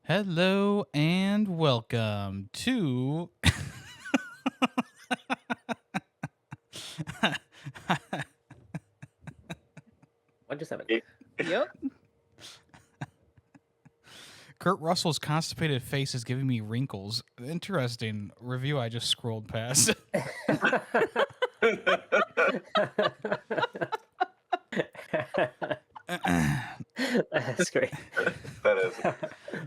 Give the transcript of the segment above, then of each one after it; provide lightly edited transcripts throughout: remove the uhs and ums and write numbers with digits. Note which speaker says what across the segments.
Speaker 1: Hello and welcome to.
Speaker 2: What just happened?
Speaker 3: Yep.
Speaker 1: Kurt Russell's constipated face is giving me wrinkles. Interesting review I just scrolled past.
Speaker 2: That's great.
Speaker 4: That is.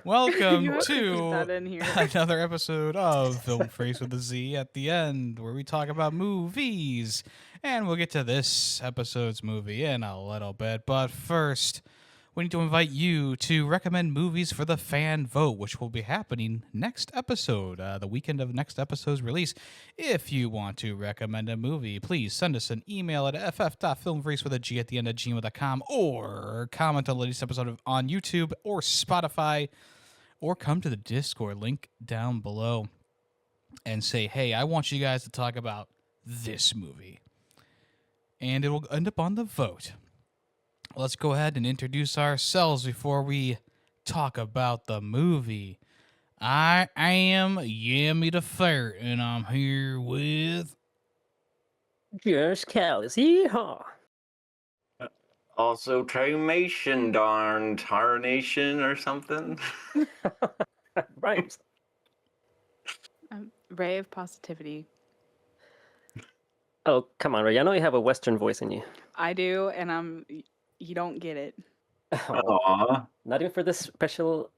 Speaker 1: Welcome
Speaker 3: You have to keep
Speaker 1: to
Speaker 3: that in here.
Speaker 1: another episode of Film Freakz with a Z at the end, where we talk about movies. And we'll get to this episode's movie in a little bit. But first, we need to invite you to recommend movies for the fan vote, which will be happening next episode, the weekend of next episode's release. If you want to recommend a movie, please send us an email at ff.filmfreaks with a G at the end at gmail.com, or comment on the latest episode on YouTube or Spotify, or come to the Discord link down below and say, hey, I want you guys to talk about this movie. And it will end up on the vote. Let's go ahead and introduce ourselves before we talk about the movie. I am YemmytheFerret, and I'm here with...
Speaker 2: JustKalas, yeehaw!
Speaker 4: Also, Taymation tarnation or something.
Speaker 2: Rhymes.
Speaker 3: RaeofPositivity.
Speaker 2: Oh, come on, Ray. I know you have a Western voice in you.
Speaker 3: I do, and you don't get it.
Speaker 4: Aww.
Speaker 2: Not even for this special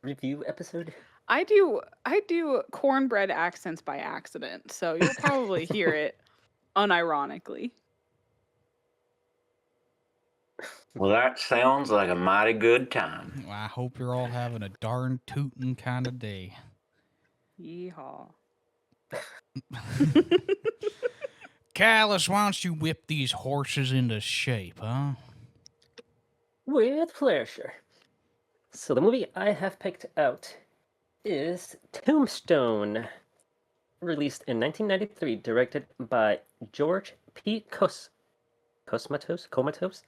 Speaker 2: review episode?
Speaker 3: I do cornbread accents by accident, so you'll probably hear it unironically.
Speaker 4: Well, that sounds like a mighty good time.
Speaker 1: I hope you're all having a darn tootin' kind of day.
Speaker 3: Yeehaw.
Speaker 1: Kalas, why don't you whip these horses into shape, huh?
Speaker 2: With pleasure. So the movie I have picked out is Tombstone, released in 1993, directed by George P. Cosmatos?
Speaker 3: Fructose.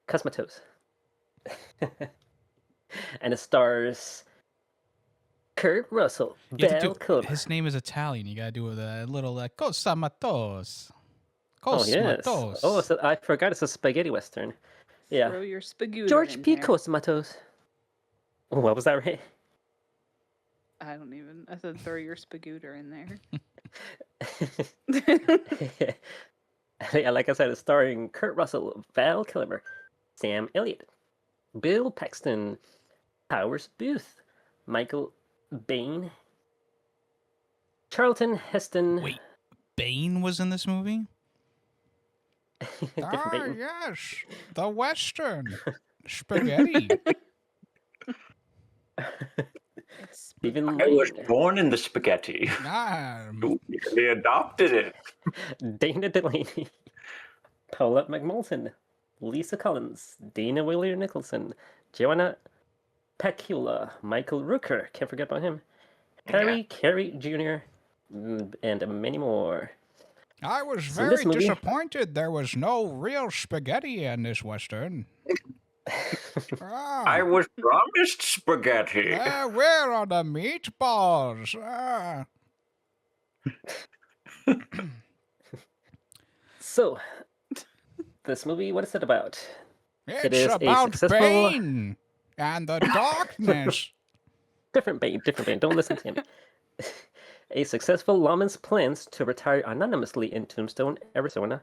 Speaker 2: Cosmatos. And it stars Kurt Russell, Val Kilmer.
Speaker 1: His name is Italian. You gotta do with a little Cosmatos.
Speaker 2: Oh, yes. Oh, so I forgot it's a spaghetti western. Yeah.
Speaker 3: Throw your spaghetti
Speaker 2: George
Speaker 3: in
Speaker 2: P.
Speaker 3: there.
Speaker 2: Cosmatos. What was that, Ray?
Speaker 3: I said throw your spagooter in there.
Speaker 2: Yeah, like I said, it's starring Kurt Russell, Val Kilmer, Sam Elliott, Bill Paxton, Powers Booth, Michael Bain, Charlton Heston.
Speaker 1: Wait, Bane was in this movie?
Speaker 2: Different Bain.
Speaker 1: Yes, the Western spaghetti.
Speaker 2: Stephen
Speaker 4: I was
Speaker 2: Lane,
Speaker 4: born in the spaghetti. They adopted it.
Speaker 2: Dana Delaney, Paula McMulton, Lisa Collins, Dana Wheeler Nicholson, Joanna Pacula, Michael Rooker, can't forget about him, Harry Carey Jr., and many more.
Speaker 1: I was
Speaker 2: So this movie-
Speaker 1: disappointed there was no real spaghetti in this Western.
Speaker 4: I was promised spaghetti.
Speaker 1: Where are the meatballs?
Speaker 2: So, this movie, what is it about?
Speaker 1: It's
Speaker 2: is a
Speaker 1: about
Speaker 2: successful-
Speaker 1: Bane and the darkness.
Speaker 2: Different Bane, don't listen to him. A successful lawman's plans to retire anonymously in Tombstone, Arizona,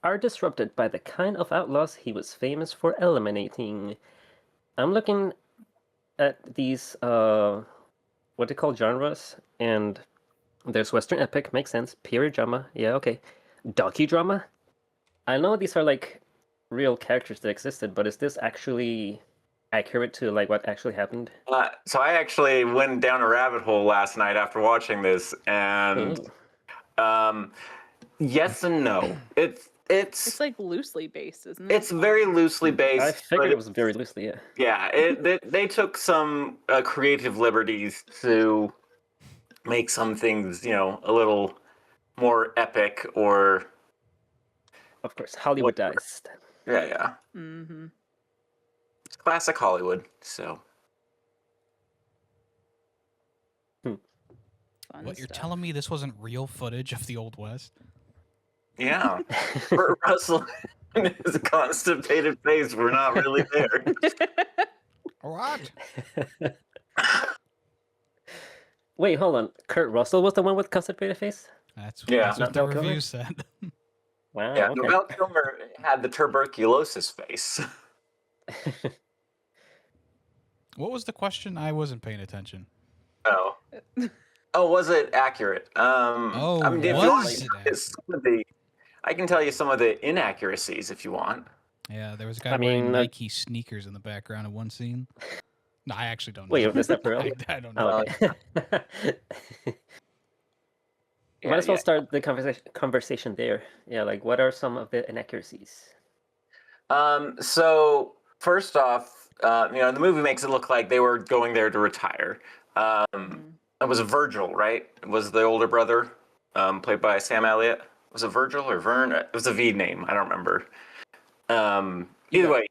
Speaker 2: are disrupted by the kind of outlaws he was famous for eliminating. I'm looking at these, what they call genres, and there's Western epic, makes sense, period drama, yeah, okay. Docudrama? I know these are like real characters that existed, but is this actually accurate to like what actually happened?
Speaker 4: So I actually went down a rabbit hole last night after watching this, and yes and no.
Speaker 3: It's like loosely based, isn't it?
Speaker 4: It's very loosely based.
Speaker 2: I figured
Speaker 4: but
Speaker 2: it was very loosely, yeah.
Speaker 4: Yeah, they took some creative liberties to make some things, a little more epic or...
Speaker 2: Of course, Hollywoodized.
Speaker 4: Yeah.
Speaker 3: Mm-hmm.
Speaker 4: classic Hollywood. So
Speaker 3: Fun
Speaker 1: What, you're
Speaker 3: stuff.
Speaker 1: telling me this wasn't real footage of the Old West?
Speaker 4: yeah, Kurt Russell and his constipated face were not really there.
Speaker 1: What?
Speaker 2: Wait, hold on. Kurt Russell was the one with constipated face?
Speaker 1: That's
Speaker 4: Yeah.
Speaker 1: what
Speaker 2: Not
Speaker 1: the
Speaker 2: Val Kilmer?
Speaker 1: review said.
Speaker 2: Wow.
Speaker 4: Yeah,
Speaker 2: okay.
Speaker 4: no, Val Kilmer had the tuberculosis face.
Speaker 1: What was the question? I wasn't paying attention.
Speaker 4: Oh. Oh, was it accurate?
Speaker 1: Oh,
Speaker 4: I mean, if you
Speaker 1: was
Speaker 4: want
Speaker 1: it
Speaker 4: to get some of the, I can tell you some of the inaccuracies if you want.
Speaker 1: Yeah, there was a guy
Speaker 2: I
Speaker 1: wearing
Speaker 2: mean,
Speaker 1: Nike sneakers in the background of one scene. No, I actually don't know.
Speaker 2: Wait, is that for real?
Speaker 1: I don't know.
Speaker 2: Oh, okay.
Speaker 4: Yeah,
Speaker 2: Might as well
Speaker 4: yeah.
Speaker 2: start the conversation there. Yeah, like what are some of the inaccuracies?
Speaker 4: So first off, the movie makes it look like they were going there to retire. It was Virgil, right? It was the older brother, played by Sam Elliott. Was it Virgil or Vern? It was a V name. I don't remember. Either way,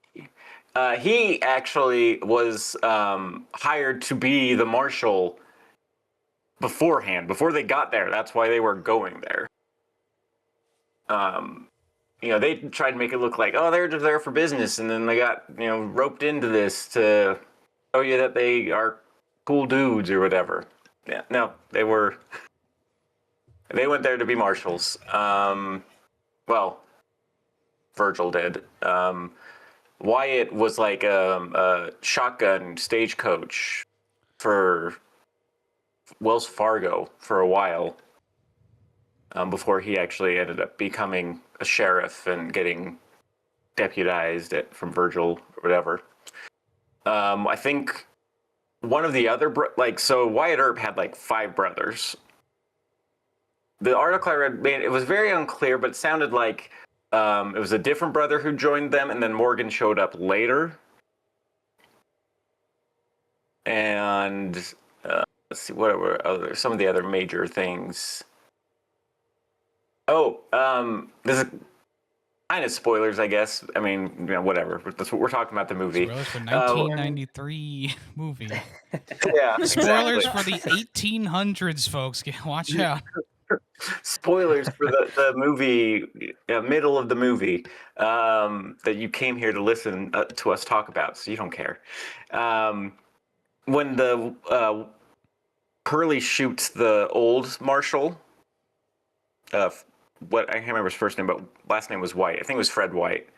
Speaker 4: he actually was hired to be the marshal beforehand, before they got there. That's why they were going there. They tried to make it look like, oh, they're just there for business, and then they got, roped into this to show you that they are cool dudes or whatever. Yeah, no, they went there to be marshals. Well, Virgil did. Wyatt was like a shotgun stagecoach for Wells Fargo for a while, before he actually ended up becoming a sheriff and getting deputized from Virgil or whatever. I think one of the other so Wyatt Earp had like 5 brothers. The article I read, it was very unclear, but it sounded like it was a different brother who joined them, and then Morgan showed up later. And let's see, what were some of the other major things? Oh, this is kind of spoilers, I guess. I mean, whatever. That's what we're talking about, the movie.
Speaker 1: Spoilers for 1993 movie.
Speaker 4: Yeah.
Speaker 1: Spoilers
Speaker 4: exactly.
Speaker 1: for the 1800s, folks. Watch out.
Speaker 4: Spoilers for the movie, middle of the movie, that you came here to listen to us talk about, so you don't care. When the Curly shoots the old marshal, what I can't remember his first name, but last name was White. I think it was Fred White.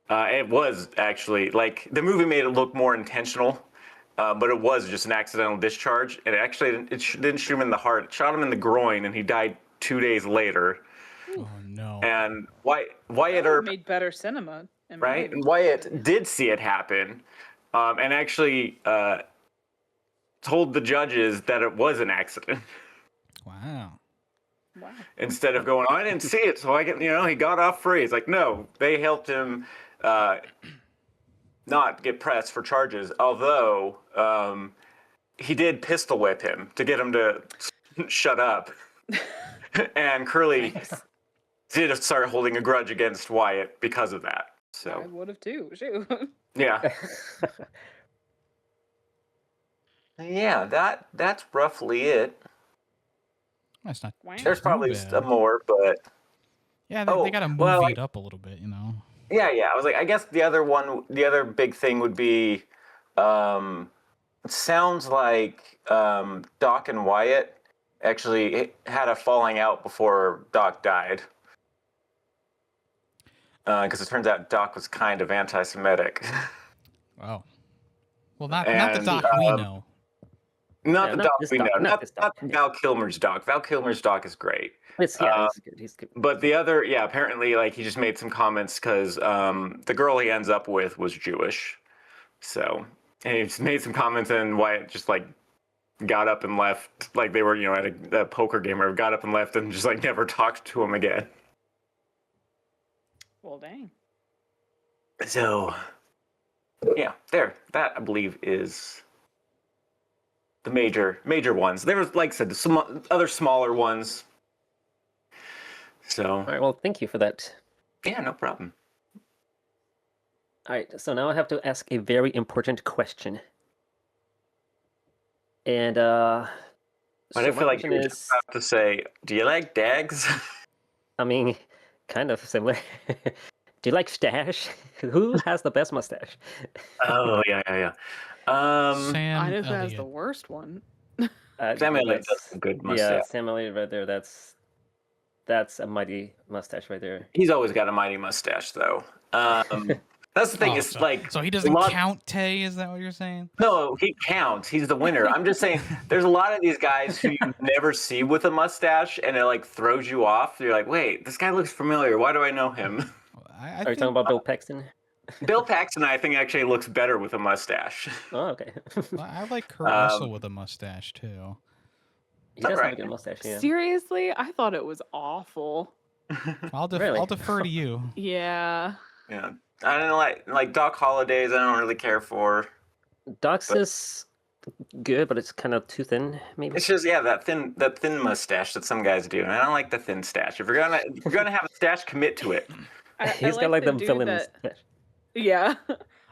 Speaker 4: It was actually like the movie made it look more intentional, but it was just an accidental discharge. It actually didn't shoot him in the heart. It shot him in the groin, and he died 2 days later.
Speaker 1: Oh no!
Speaker 4: And Wyatt
Speaker 3: That
Speaker 4: Earp,
Speaker 3: made better cinema, in my
Speaker 4: right?
Speaker 3: opinion.
Speaker 4: And Wyatt did see it happen, and actually told the judges that it was an accident.
Speaker 1: Wow.
Speaker 3: Wow.
Speaker 4: Instead of going, I didn't see it, so I get, he got off free. It's like, no, they helped him not get pressed for charges. Although he did pistol whip him to get him to shut up. And Curly did start holding a grudge against Wyatt because of that.
Speaker 3: I
Speaker 4: So
Speaker 3: would have too. Shoot.
Speaker 4: yeah, yeah, that's roughly it.
Speaker 1: That's not.
Speaker 3: Wow.
Speaker 4: There's
Speaker 1: too
Speaker 4: probably
Speaker 1: bad.
Speaker 4: more, but
Speaker 1: Yeah, they got to move
Speaker 4: well,
Speaker 1: it up a little bit,
Speaker 4: yeah. I was like, I guess the other big thing would be, it sounds like Doc and Wyatt actually had a falling out before Doc died. Because it turns out Doc was kind of anti-Semitic.
Speaker 1: Wow. Well, not the Doc we know.
Speaker 4: Not
Speaker 2: Yeah,
Speaker 4: the
Speaker 2: not
Speaker 4: Doc
Speaker 2: this
Speaker 4: we
Speaker 2: Doc,
Speaker 4: know.
Speaker 2: not
Speaker 4: Not
Speaker 2: this Doc.
Speaker 4: Val Kilmer's Doc. Val Kilmer's Doc is great.
Speaker 2: He's good. He's good.
Speaker 4: But the other, apparently, like, he just made some comments because the girl he ends up with was Jewish. So, and he just made some comments, and Wyatt just, like, got up and left. Like, they were, at a poker game, or got up and left and just, like, never talked to him again.
Speaker 3: Well, dang.
Speaker 4: So, yeah, that, I believe, is the major ones. There was, like I said, some other smaller ones. So,
Speaker 2: All right. Well, thank you for that.
Speaker 4: yeah, no problem.
Speaker 2: All right, so now I have to ask a very important question. And
Speaker 4: But
Speaker 2: so
Speaker 4: I
Speaker 2: my
Speaker 4: feel like
Speaker 2: question
Speaker 4: you were
Speaker 2: is,
Speaker 4: just about to say, "Do you like dags?"
Speaker 2: I mean, kind of similar. Do you like stash? Who has the best mustache?
Speaker 4: Oh yeah, yeah, yeah.
Speaker 3: I
Speaker 1: Sam
Speaker 3: know who has the
Speaker 1: Elliott.
Speaker 3: worst one.
Speaker 4: Sam Elliott does
Speaker 2: That's
Speaker 4: a good
Speaker 2: yeah,
Speaker 4: mustache.
Speaker 2: Sam Elliott right there. That's a mighty mustache right there.
Speaker 4: He's always got a mighty mustache, though. That's the thing.
Speaker 1: Oh,
Speaker 4: Is like
Speaker 1: so he
Speaker 4: a
Speaker 1: doesn't
Speaker 4: lot.
Speaker 1: count Tay? Is that what you're saying?
Speaker 4: No, he counts. He's the winner. I'm just saying, there's a lot of these guys who you never see with a mustache, and it like throws you off. You're like, wait, this guy looks familiar. Why do I know him?
Speaker 1: I
Speaker 2: Are you
Speaker 1: think
Speaker 2: talking about Bill Paxton?
Speaker 4: Bill Paxton, I think, actually looks better with a mustache.
Speaker 2: Oh, okay.
Speaker 1: I like Kurt Russell with a mustache too.
Speaker 2: He does have a
Speaker 4: Alright.
Speaker 2: good mustache, yeah.
Speaker 3: Seriously, I thought it was awful.
Speaker 2: Really?
Speaker 1: I'll defer to you.
Speaker 3: Yeah.
Speaker 4: Yeah, I don't like Doc Holliday's. I don't really care for.
Speaker 2: Doc's is good, but it's kind of too thin, maybe.
Speaker 4: It's just that thin mustache that some guys do, and I don't like the thin stash. If you're gonna have a stash, commit to it.
Speaker 2: He's got like the
Speaker 3: dude
Speaker 2: villain
Speaker 3: that-
Speaker 2: mustache.
Speaker 3: Yeah.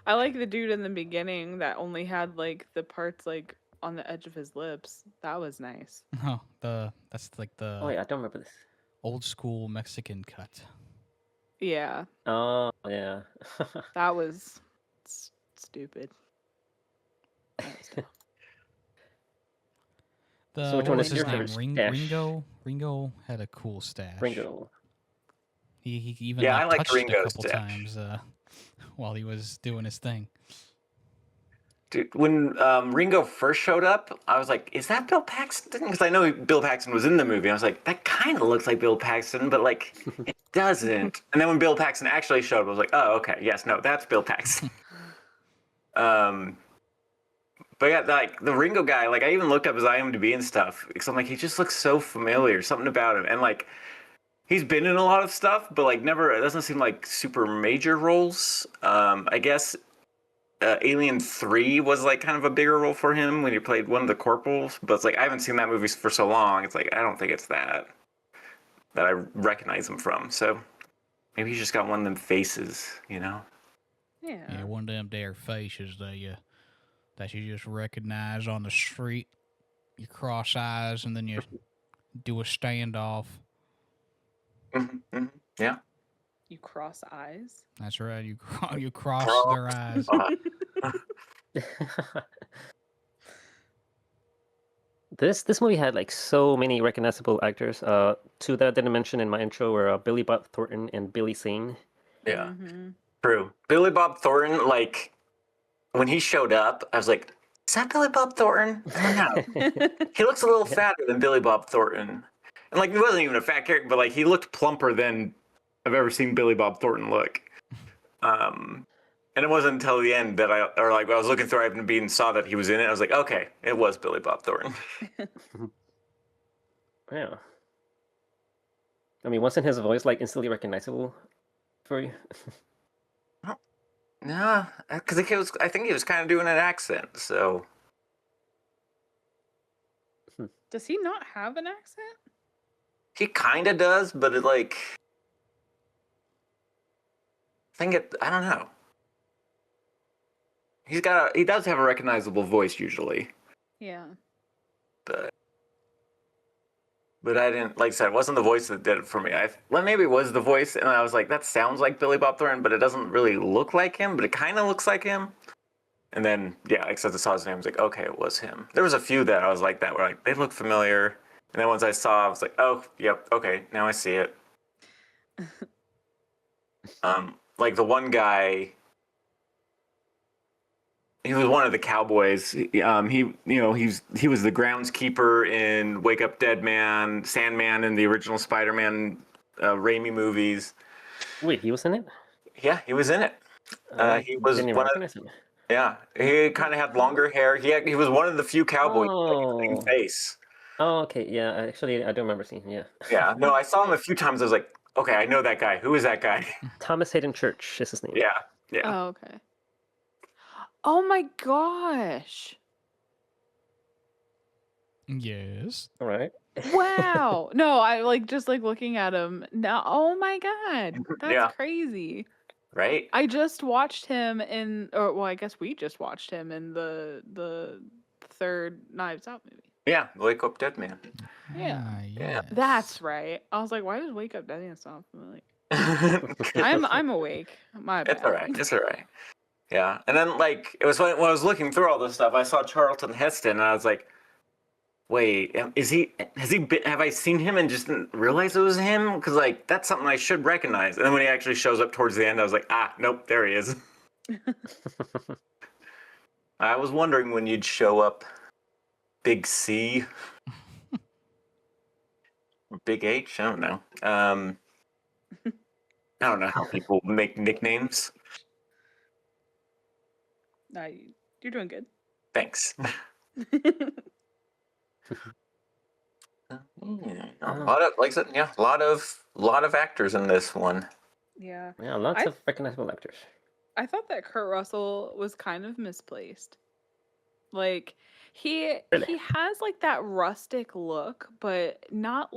Speaker 3: I like the dude in the beginning that only had like the parts like on the edge of his lips. That was nice.
Speaker 1: Oh, that's like the
Speaker 2: Oh yeah, I don't remember this.
Speaker 1: old school Mexican cut.
Speaker 3: Yeah.
Speaker 2: Oh yeah.
Speaker 3: That was stupid. That was dumb.
Speaker 1: The,
Speaker 2: which
Speaker 1: what
Speaker 2: one
Speaker 1: was
Speaker 2: is
Speaker 1: his
Speaker 2: your
Speaker 1: name?
Speaker 2: favorite stash?
Speaker 1: Ringo had a cool stash.
Speaker 2: Ringo.
Speaker 1: He even
Speaker 4: Yeah, I like
Speaker 1: touched a
Speaker 4: Ringo's
Speaker 1: couple
Speaker 4: stash.
Speaker 1: times while he was doing his thing.
Speaker 4: Dude, when Ringo first showed up, I was like, "Is that Bill Paxton?" Because I know Bill Paxton was in the movie. I was like, "That kind of looks like Bill Paxton, but like it doesn't." And then when Bill Paxton actually showed up, I was like, "Oh, okay, yes, no, that's Bill Paxton." But yeah, like the Ringo guy, like I even looked up his IMDb and stuff because I'm like, he just looks so familiar, something about him, and like he's been in a lot of stuff, but like never. It doesn't seem like super major roles. I guess. Alien 3 was like kind of a bigger role for him when he played one of the corporals, but it's like I haven't seen that movie for so long. It's like I don't think it's that I recognize him from. So maybe he's just got one of them faces, you know?
Speaker 3: Yeah.
Speaker 1: Yeah, one of them there faces that you just recognize on the street. You cross eyes and then you do a standoff.
Speaker 4: Yeah.
Speaker 3: You cross eyes.
Speaker 1: That's right. You cross their eyes.
Speaker 2: This movie had like so many recognizable actors. Two that I didn't mention in my intro were Billy Bob Thornton and Billy Zane.
Speaker 4: Yeah.
Speaker 3: Mhm.
Speaker 4: True. Billy Bob Thornton, like when he showed up, I was like, "Is that Billy Bob Thornton?" I don't know. He looks a little fatter than Billy Bob Thornton, and like he wasn't even a fat character, but like he looked plumper than I've ever seen Billy Bob Thornton look. And it wasn't until the end that I was looking through IMDb and saw that he was in it. I was like, okay, it was Billy Bob Thornton.
Speaker 2: Yeah. I mean, wasn't his voice like instantly recognizable for you?
Speaker 4: Nah, because I think he was kind of doing an accent. So
Speaker 3: Does he not have an accent?
Speaker 4: he kind of does, but it like I don't know. He does have a recognizable voice usually,
Speaker 3: Yeah.
Speaker 4: but I didn't, like I said, it wasn't the voice that did it for me. Maybe it was the voice, and I was like, that sounds like Billy Bob Thornton, but it doesn't really look like him, but it kind of looks like him. And then, yeah, except I saw his name, I was like, okay, it was him. There was a few that I was like that, where like, they look familiar. And then once I saw, I was like, oh, yep, okay, now I see it. Like the one guy, he was one of the cowboys. He was the groundskeeper in Wake Up Dead Man, Sandman in the original Spider-Man Raimi movies.
Speaker 2: Wait, he was in it?
Speaker 4: Yeah, he was in it. He was
Speaker 2: Didn't even
Speaker 4: one of,
Speaker 2: recognize him.
Speaker 4: yeah, he kind of had longer hair. He was one of the few cowboys with like, the same
Speaker 2: Oh.
Speaker 4: face.
Speaker 2: Oh, okay. Yeah, actually, I don't remember seeing him. Yeah.
Speaker 4: Yeah, no, I saw him a few times. I was like, okay, I know that guy. Who is that guy?
Speaker 2: Thomas Hayden Church is his name.
Speaker 4: Yeah, yeah.
Speaker 3: Oh, okay. Oh my gosh.
Speaker 1: Yes.
Speaker 2: All right.
Speaker 3: Wow. No, I like just like looking at him now. Oh my god. That's
Speaker 4: Yeah.
Speaker 3: crazy.
Speaker 4: right?
Speaker 3: I just watched him I guess we just watched him in the third Knives Out movie.
Speaker 4: Yeah, Wake Up Dead Man.
Speaker 3: Yeah.
Speaker 4: Yeah.
Speaker 3: That's right. I was like, why does Wake Up Dead Man sound familiar? I'm awake. My bad.
Speaker 4: It's all right. It's all right. Yeah, and then like it was when I was looking through all this stuff, I saw Charlton Heston, and I was like, "Wait, is he? Has he been? Have I seen him and just didn't realize it was him? Because like that's something I should recognize." And then when he actually shows up towards the end, I was like, "Ah, nope, there he is." I was wondering when you'd show up, Big C, or Big H. I don't know. I don't know how people make nicknames.
Speaker 3: No, you're doing good.
Speaker 4: Thanks. A lot of, like I said, yeah, a lot of actors in this one.
Speaker 3: Yeah.
Speaker 2: Yeah, lots of recognizable actors.
Speaker 3: I thought that Kurt Russell was kind of misplaced. Like he has like that rustic look, but not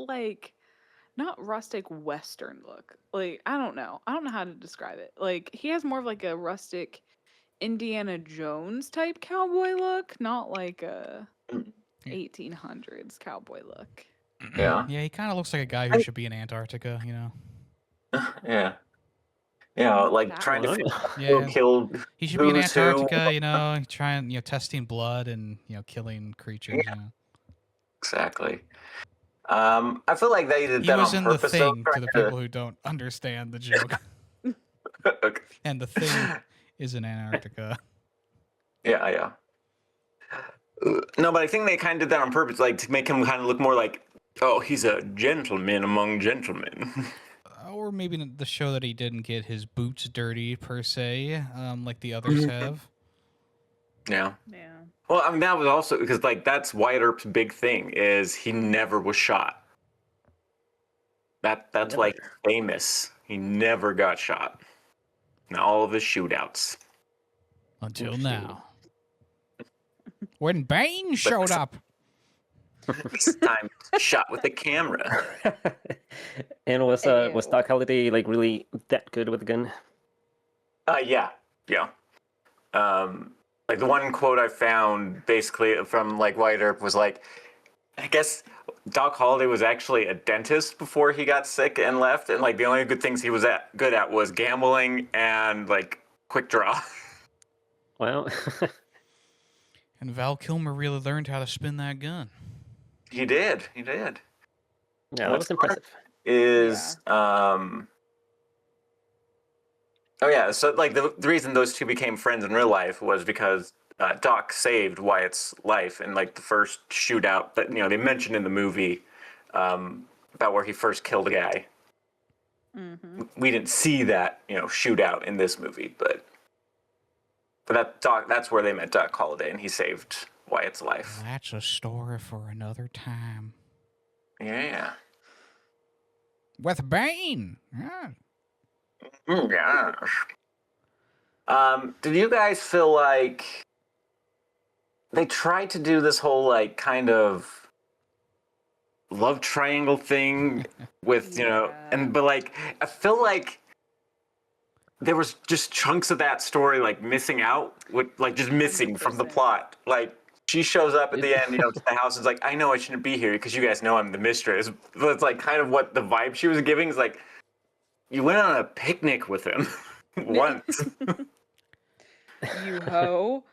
Speaker 3: rustic Western look. Like I don't know how to describe it. Like he has more of like a rustic Indiana Jones type cowboy look, not like a 1800s cowboy look.
Speaker 4: Yeah.
Speaker 1: Yeah, he kind of looks like a guy who should be in Antarctica, you know.
Speaker 4: Yeah. Yeah, like
Speaker 3: That
Speaker 4: trying to
Speaker 2: one.
Speaker 1: Yeah.
Speaker 4: kill.
Speaker 1: He should be in
Speaker 4: who's who.
Speaker 1: Antarctica, you know, trying, testing blood and, killing creatures,
Speaker 4: Yeah.
Speaker 1: you know.
Speaker 4: Exactly. I feel like they did
Speaker 1: He
Speaker 4: that
Speaker 1: was
Speaker 4: on
Speaker 1: in The
Speaker 4: purpose. though,
Speaker 1: Thing, to the
Speaker 4: trying
Speaker 1: people who don't understand the joke.
Speaker 4: Okay.
Speaker 1: And The Thing is in Antarctica.
Speaker 4: Yeah. No, but I think they kind of did that on purpose, like to make him kind of look more like, oh, he's a gentleman among gentlemen.
Speaker 1: Or maybe the show that he didn't get his boots dirty, per se, like the others have.
Speaker 4: Yeah.
Speaker 3: Yeah.
Speaker 4: Well, I mean, that was also because, like, that's Wyatt Earp's big thing is he never was shot. That's
Speaker 2: Never.
Speaker 4: like famous. He never got shot. In all of his shootouts.
Speaker 1: Until now. When Bane showed up.
Speaker 4: This time, shot with a camera.
Speaker 2: And was Doc Holliday like really that good with a gun?
Speaker 4: Yeah. Like the one quote I found basically from like Wyatt Earp was like, I guess Doc Holliday was actually a dentist before he got sick and left, and like the only good things he was good at was gambling and like quick draw.
Speaker 2: Well,
Speaker 1: And Val Kilmer really learned how to spin that gun.
Speaker 4: He did.
Speaker 2: yeah, that
Speaker 4: What's
Speaker 2: was impressive.
Speaker 4: Is oh yeah, so like the reason those two became friends in real life was because Doc saved Wyatt's life in like the first shootout that they mentioned in the movie about where he first killed a guy.
Speaker 3: Mm-hmm.
Speaker 4: We didn't see that shootout in this movie, but that's where they met Doc Holliday, and he saved Wyatt's life.
Speaker 1: That's a story for another time.
Speaker 4: Yeah.
Speaker 1: With Bane. Yeah.
Speaker 4: Gosh. Did you guys feel like they tried to do this whole like kind of love triangle thing with but like I feel like there was just chunks of that story like missing out, with like just missing from the
Speaker 3: 100%.
Speaker 4: plot. Like she shows up at the end, to the house and is like, I know I shouldn't be here because you guys know I'm the mistress. But it's like kind of what the vibe she was giving is like, you went on a picnic with him once.
Speaker 3: You hoe.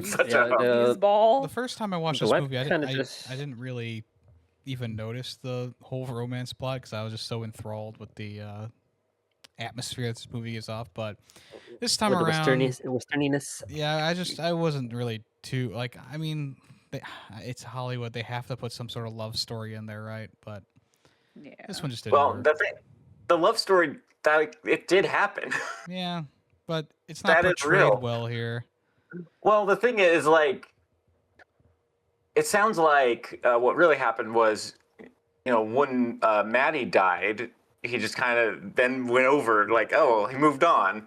Speaker 4: Such
Speaker 2: Yeah,
Speaker 4: a
Speaker 3: His ball.
Speaker 1: The first time I watched
Speaker 2: The
Speaker 1: this
Speaker 2: wife
Speaker 1: movie, I
Speaker 2: kinda
Speaker 1: didn't,
Speaker 2: just-
Speaker 1: I didn't really even notice the whole romance plot because I was just so enthralled with the atmosphere that this movie is off. But this time
Speaker 2: With the
Speaker 1: around,
Speaker 2: westerniness.
Speaker 1: yeah, I wasn't really too like. I mean, it's Hollywood; they have to put some sort of love story in there, right? But
Speaker 3: Yeah.
Speaker 1: this one just didn't
Speaker 4: well,
Speaker 1: work.
Speaker 4: the love story that it did happen.
Speaker 1: Yeah, but it's not
Speaker 4: That is
Speaker 1: portrayed
Speaker 4: real.
Speaker 1: well here.
Speaker 4: Well, the thing is, like, it sounds like what really happened was, when Maddie died, he just kind of then went over, like, oh, he moved on,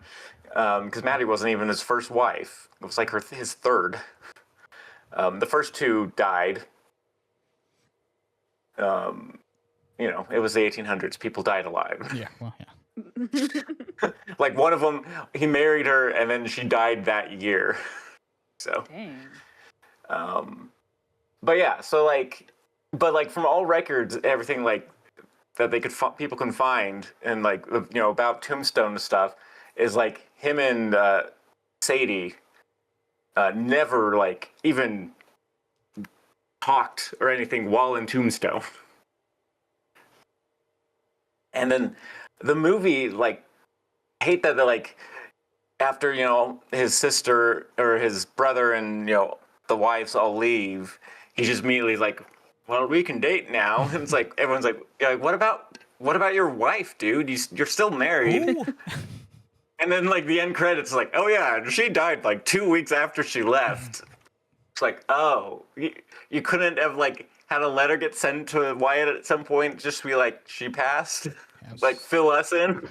Speaker 4: because Maddie wasn't even his first wife. It was like his third. The first two died. It was the 1800s. People died alive.
Speaker 1: Yeah, well, yeah.
Speaker 4: Like one of them, he married her and then she died that year. So,
Speaker 3: Dang.
Speaker 4: but yeah, so like, but like from all records, everything like that they could people can find and like about Tombstone and stuff is like him and Sadie never like even talked or anything while in Tombstone. And then the movie, like, I hate that they're like, after, his sister or his brother and, the wives all leave, he just immediately like, well, we can date now. And it's like, everyone's like, yeah, what about your wife, dude? You're still married.
Speaker 1: Ooh.
Speaker 4: And then like the end credits like, oh yeah, she died like 2 weeks after she left. It's like, oh, you couldn't have like had a letter get sent to Wyatt at some point just to be like, she passed? Like fill us in?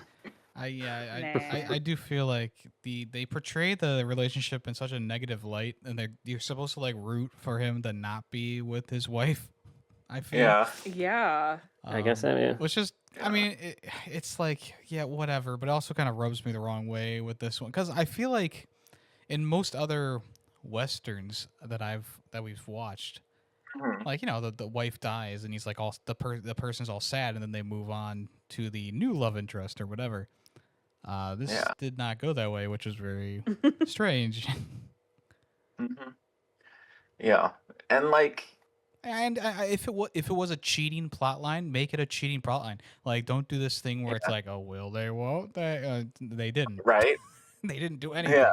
Speaker 1: I do feel like they portray the relationship in such a negative light, and you're supposed to like root for him to not be with his wife. I feel.
Speaker 4: Yeah.
Speaker 3: Yeah.
Speaker 2: I guess so, yeah.
Speaker 1: Which is, I mean, it's like, yeah, whatever, but it also kind of rubs me the wrong way with this one, because I feel like in most other westerns that we've watched, like the wife dies and he's like all the person's all sad, and then they move on to the new love interest or whatever. This did not go that way, which is very strange.
Speaker 4: Mm-hmm. Yeah, and like.
Speaker 1: And if it was a cheating plot line, make it a cheating plot line. Like, don't do this thing where it's like, oh, will they, won't they? They didn't.
Speaker 4: Right.
Speaker 1: They didn't do anything.
Speaker 4: Yeah.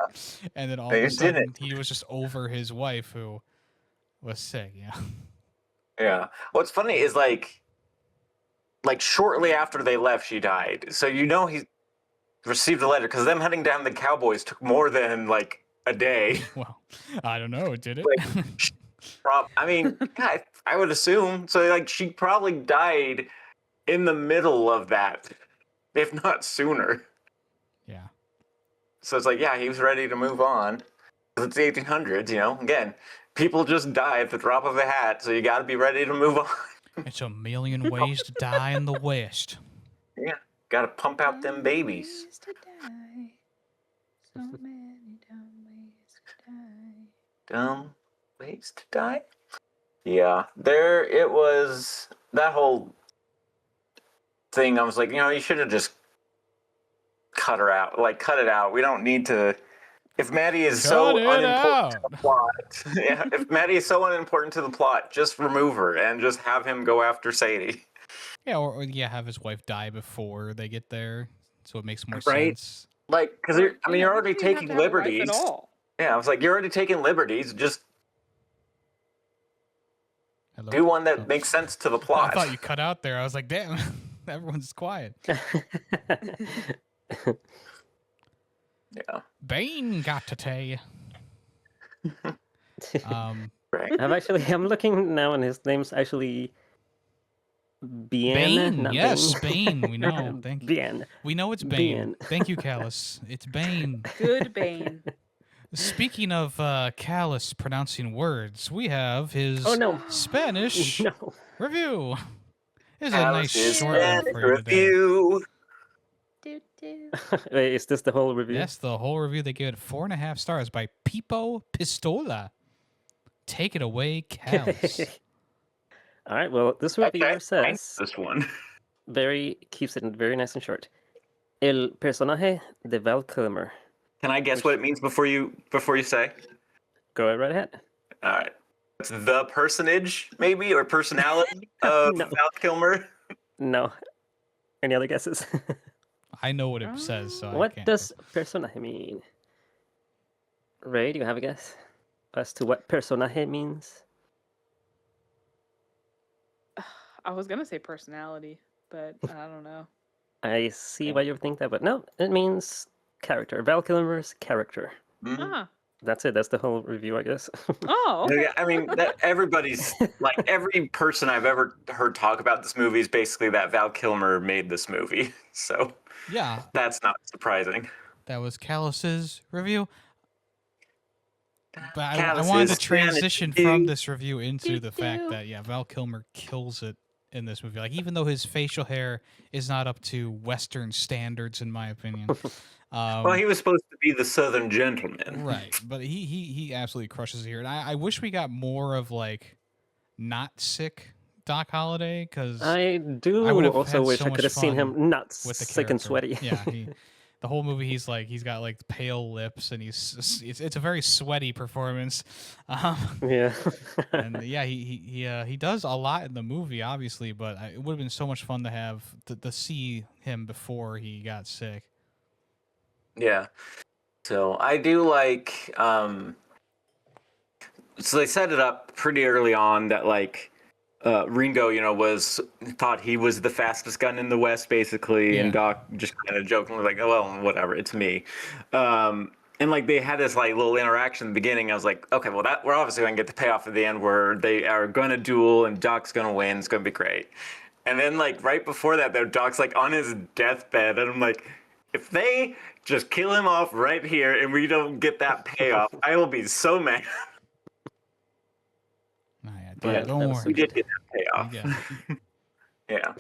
Speaker 1: And then all of a sudden, he was just over his wife who was sick. Yeah.
Speaker 4: Yeah. What's funny is like shortly after they left, she died. So he received a letter, because them heading down the Cowboys took more than like a day.
Speaker 1: Well, I don't know. Did it?
Speaker 4: Like, I mean, God, I would assume. So, like, she probably died in the middle of that, if not sooner.
Speaker 1: Yeah.
Speaker 4: So it's like, yeah, he was ready to move on. It's the 1800s, Again, people just die at the drop of a hat, so you got to be ready to move on.
Speaker 1: It's a million ways to die in the West.
Speaker 4: Yeah, got to pump out them babies.
Speaker 3: Ways to die. So many dumb ways to die.
Speaker 4: Dumb ways to die? Yeah, it was, that whole thing, I was like, you should have just cut her out. Like, cut it out. We don't need to, if Maddie is so unimportant to the plot, if Maddie is so unimportant to the plot, just remove her and just have him go after Sadie.
Speaker 1: Yeah, or have his wife die before they get there, so it makes more
Speaker 4: Right?
Speaker 1: sense.
Speaker 4: Like, because you're already taking liberties.
Speaker 3: At all.
Speaker 4: Yeah, I was like, you're already taking liberties. Just
Speaker 1: Hello?
Speaker 4: do one that makes sense to the plot.
Speaker 1: I thought you cut out there. I was like, damn, everyone's quiet.
Speaker 4: Yeah.
Speaker 1: Bane got to tell you.
Speaker 4: Right.
Speaker 2: I'm looking now, and his name's actually Bien.
Speaker 1: Bane,
Speaker 2: not
Speaker 1: yes,
Speaker 2: Bane.
Speaker 1: Bane. We know. Thank you.
Speaker 2: Bien.
Speaker 1: We know it's Bane. Thank you, Callis. It's Bane.
Speaker 3: Good Bane.
Speaker 1: Speaking of Callis pronouncing words, we have his Spanish
Speaker 2: No.
Speaker 1: review. It's a
Speaker 4: Alice
Speaker 1: nice
Speaker 4: is
Speaker 1: short one
Speaker 4: Spanish
Speaker 1: for you today.
Speaker 4: review.
Speaker 2: Wait, is this the whole review?
Speaker 1: Yes, the whole review. They gave it 4.5 stars by Pipo Pistola. Take it away, Callis.
Speaker 2: All right. Well, this reviewer says
Speaker 4: This one.
Speaker 2: keeps it very nice and short. El personaje de Val Kilmer.
Speaker 4: Can I guess what it means before you say?
Speaker 2: Go right ahead.
Speaker 4: All right. It's the personage, maybe, or personality of
Speaker 2: No.
Speaker 4: Val Kilmer.
Speaker 2: No. Any other guesses?
Speaker 1: I know what it says, so I
Speaker 2: What
Speaker 1: can't.
Speaker 2: does personaje mean? Ray, do you have a guess as to what personaje means?
Speaker 3: I was gonna say personality, but I don't know.
Speaker 2: I see why you would think that, but no, it means character. Val Kilmer's character.
Speaker 3: Ah.
Speaker 2: That's it. That's the whole review, I guess.
Speaker 3: Oh. Okay.
Speaker 4: Yeah, I mean, everybody's like every person I've ever heard talk about this movie is basically that Val Kilmer made this movie. So
Speaker 1: Yeah,
Speaker 4: that's not surprising.
Speaker 1: that was Callis's review. But I
Speaker 4: Callis
Speaker 1: wanted to
Speaker 4: is
Speaker 1: transition
Speaker 4: Spanish.
Speaker 1: from this review into the fact that, Val Kilmer kills it in this movie. Like, even though his facial hair is not up to Western standards, in my opinion.
Speaker 4: Well, he was supposed to be the Southern gentleman.
Speaker 1: Right, but he absolutely crushes it here. And I wish we got more of, like, not sick Doc Holliday, because
Speaker 2: I do
Speaker 1: I would have
Speaker 2: also
Speaker 1: had
Speaker 2: wish
Speaker 1: so
Speaker 2: I
Speaker 1: much
Speaker 2: could have seen
Speaker 1: fun
Speaker 2: him not
Speaker 1: with the
Speaker 2: sick and
Speaker 1: character.
Speaker 2: sweaty.
Speaker 1: Yeah, the whole movie he's got like pale lips, and it's a very sweaty performance.
Speaker 2: Yeah.
Speaker 1: And yeah, he does a lot in the movie, obviously, but it would have been so much fun to have to see him before he got sick.
Speaker 4: Yeah. So I do like. So they set it up pretty early on that like. Ringo, thought he was the fastest gun in the West, basically, and Doc just kind of jokingly like, "Oh well, whatever, it's me." And like they had this like little interaction in the beginning. I was like, "Okay, well we're obviously gonna get the payoff at the end where they are gonna duel and Doc's gonna win. It's gonna be great." And then like right before that, though, Doc's like on his deathbed, and I'm like, if they just kill him off right here and we don't get that payoff, I will be so mad.
Speaker 1: Don't worry.
Speaker 4: We did get that payoff.
Speaker 1: Yeah.
Speaker 4: Yeah.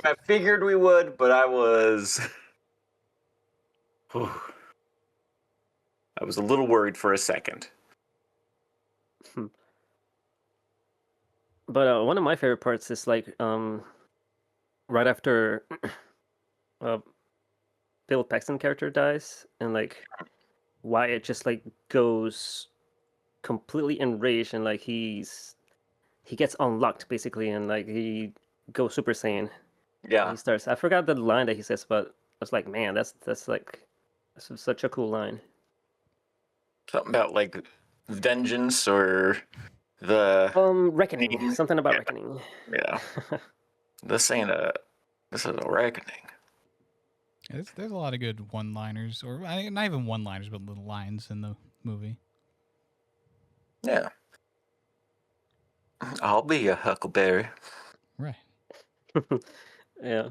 Speaker 4: I figured we would, but I was a little worried for a second.
Speaker 2: But one of my favorite parts is like right after Bill Paxton character dies, and like Wyatt just like goes completely enraged, and like he gets unlocked basically, and like he goes Super Saiyan.
Speaker 4: Yeah.
Speaker 2: He starts. I forgot the line that he says, but I was like, man, that's such a cool line.
Speaker 4: Something about like vengeance or the
Speaker 2: reckoning. Something about reckoning.
Speaker 4: Yeah. This is a reckoning.
Speaker 1: There's a lot of good one-liners, or not even one-liners, but little lines in the movie.
Speaker 4: Yeah. I'll be a huckleberry.
Speaker 1: Right.
Speaker 2: Yeah.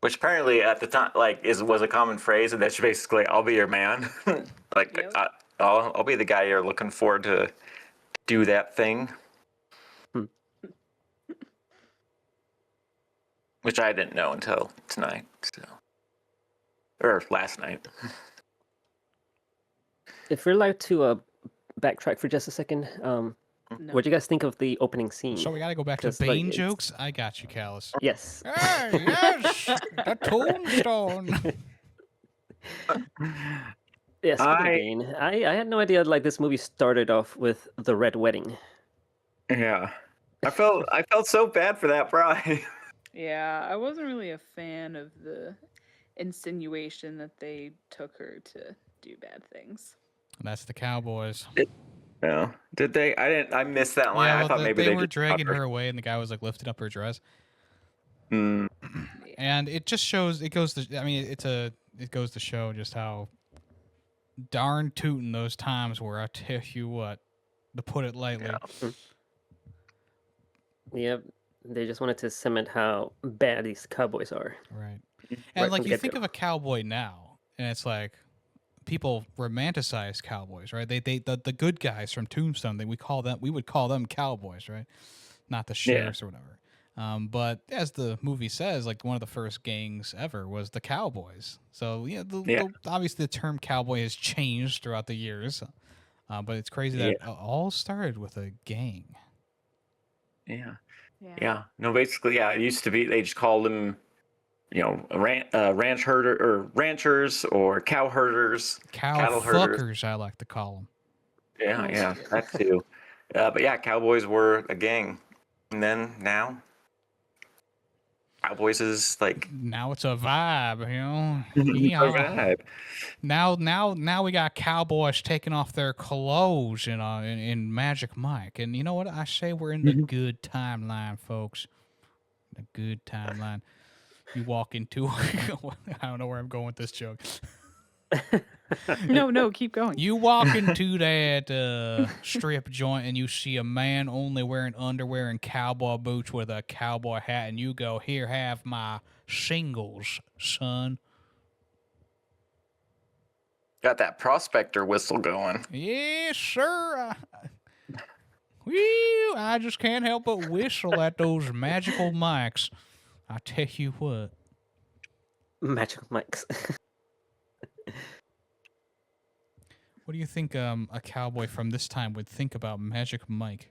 Speaker 4: Which apparently at the time, like, was a common phrase, and that's basically, "I'll be your man." Like,
Speaker 3: Yep.
Speaker 4: I'll be the guy you're looking for to do that thing. Which I didn't know until tonight, or last night.
Speaker 2: If we're allowed to backtrack for just a second,
Speaker 3: No.
Speaker 2: what do you guys think of the opening scene?
Speaker 1: So we got to go back to
Speaker 2: 'Cause, like,
Speaker 1: Bane
Speaker 2: it's-
Speaker 1: jokes. I got you, Kalas.
Speaker 2: Yes.
Speaker 1: Hey, yes, the Tombstone.
Speaker 2: Yes. I had no idea like this movie started off with the Red Wedding.
Speaker 4: Yeah. I felt so bad for that bride.
Speaker 3: Yeah, I wasn't really a fan of the insinuation that they took her to do bad things.
Speaker 1: That's the Cowboys.
Speaker 4: No. Did they? I missed that line. I thought maybe
Speaker 1: they were
Speaker 4: just
Speaker 1: dragging
Speaker 4: cut
Speaker 1: her away, and the guy was like lifting up her dress.
Speaker 4: Mm.
Speaker 1: And it just shows. It goes to. I mean, it goes to show just how darn tootin' those times were. I tell you what, to put it lightly.
Speaker 2: Yeah, they just wanted to cement how bad these cowboys are.
Speaker 1: Right.
Speaker 2: Right
Speaker 1: And like
Speaker 2: from
Speaker 1: you
Speaker 2: the
Speaker 1: think
Speaker 2: get-go.
Speaker 1: of a cowboy now, and it's like people romanticize cowboys, right? The good guys from Tombstone, we would call them cowboys, right? Not the sheriffs or whatever. But as the movie says, like one of the first gangs ever was the Cowboys. So obviously the term cowboy has changed throughout the years, but it's crazy that it all started with a gang.
Speaker 4: Yeah. No, basically, it used to be they just called them, ranch herder or ranchers or cow herders, cattle herders.
Speaker 1: Fuckers, I like to call them.
Speaker 4: Yeah, that too. But yeah, cowboys were a gang, and then now, cowboys is like
Speaker 1: Now it's a vibe,
Speaker 4: a
Speaker 1: Yeah.
Speaker 4: vibe.
Speaker 1: Now we got cowboys taking off their clothes in Magic Mike, and you know what I say? We're in the good timeline, folks. The good timeline. You walk into I don't know where I'm going with this joke.
Speaker 3: No, keep going.
Speaker 1: You walk into that strip joint and you see a man only wearing underwear and cowboy boots with a cowboy hat, and you go, "Here, have my shingles, son."
Speaker 4: Got that prospector whistle going.
Speaker 1: Yes, sir. Whee! I just can't help but whistle at those magical mics. I tell you what.
Speaker 2: Magical mics.
Speaker 1: What do you think a cowboy from this time would think about Magic Mike?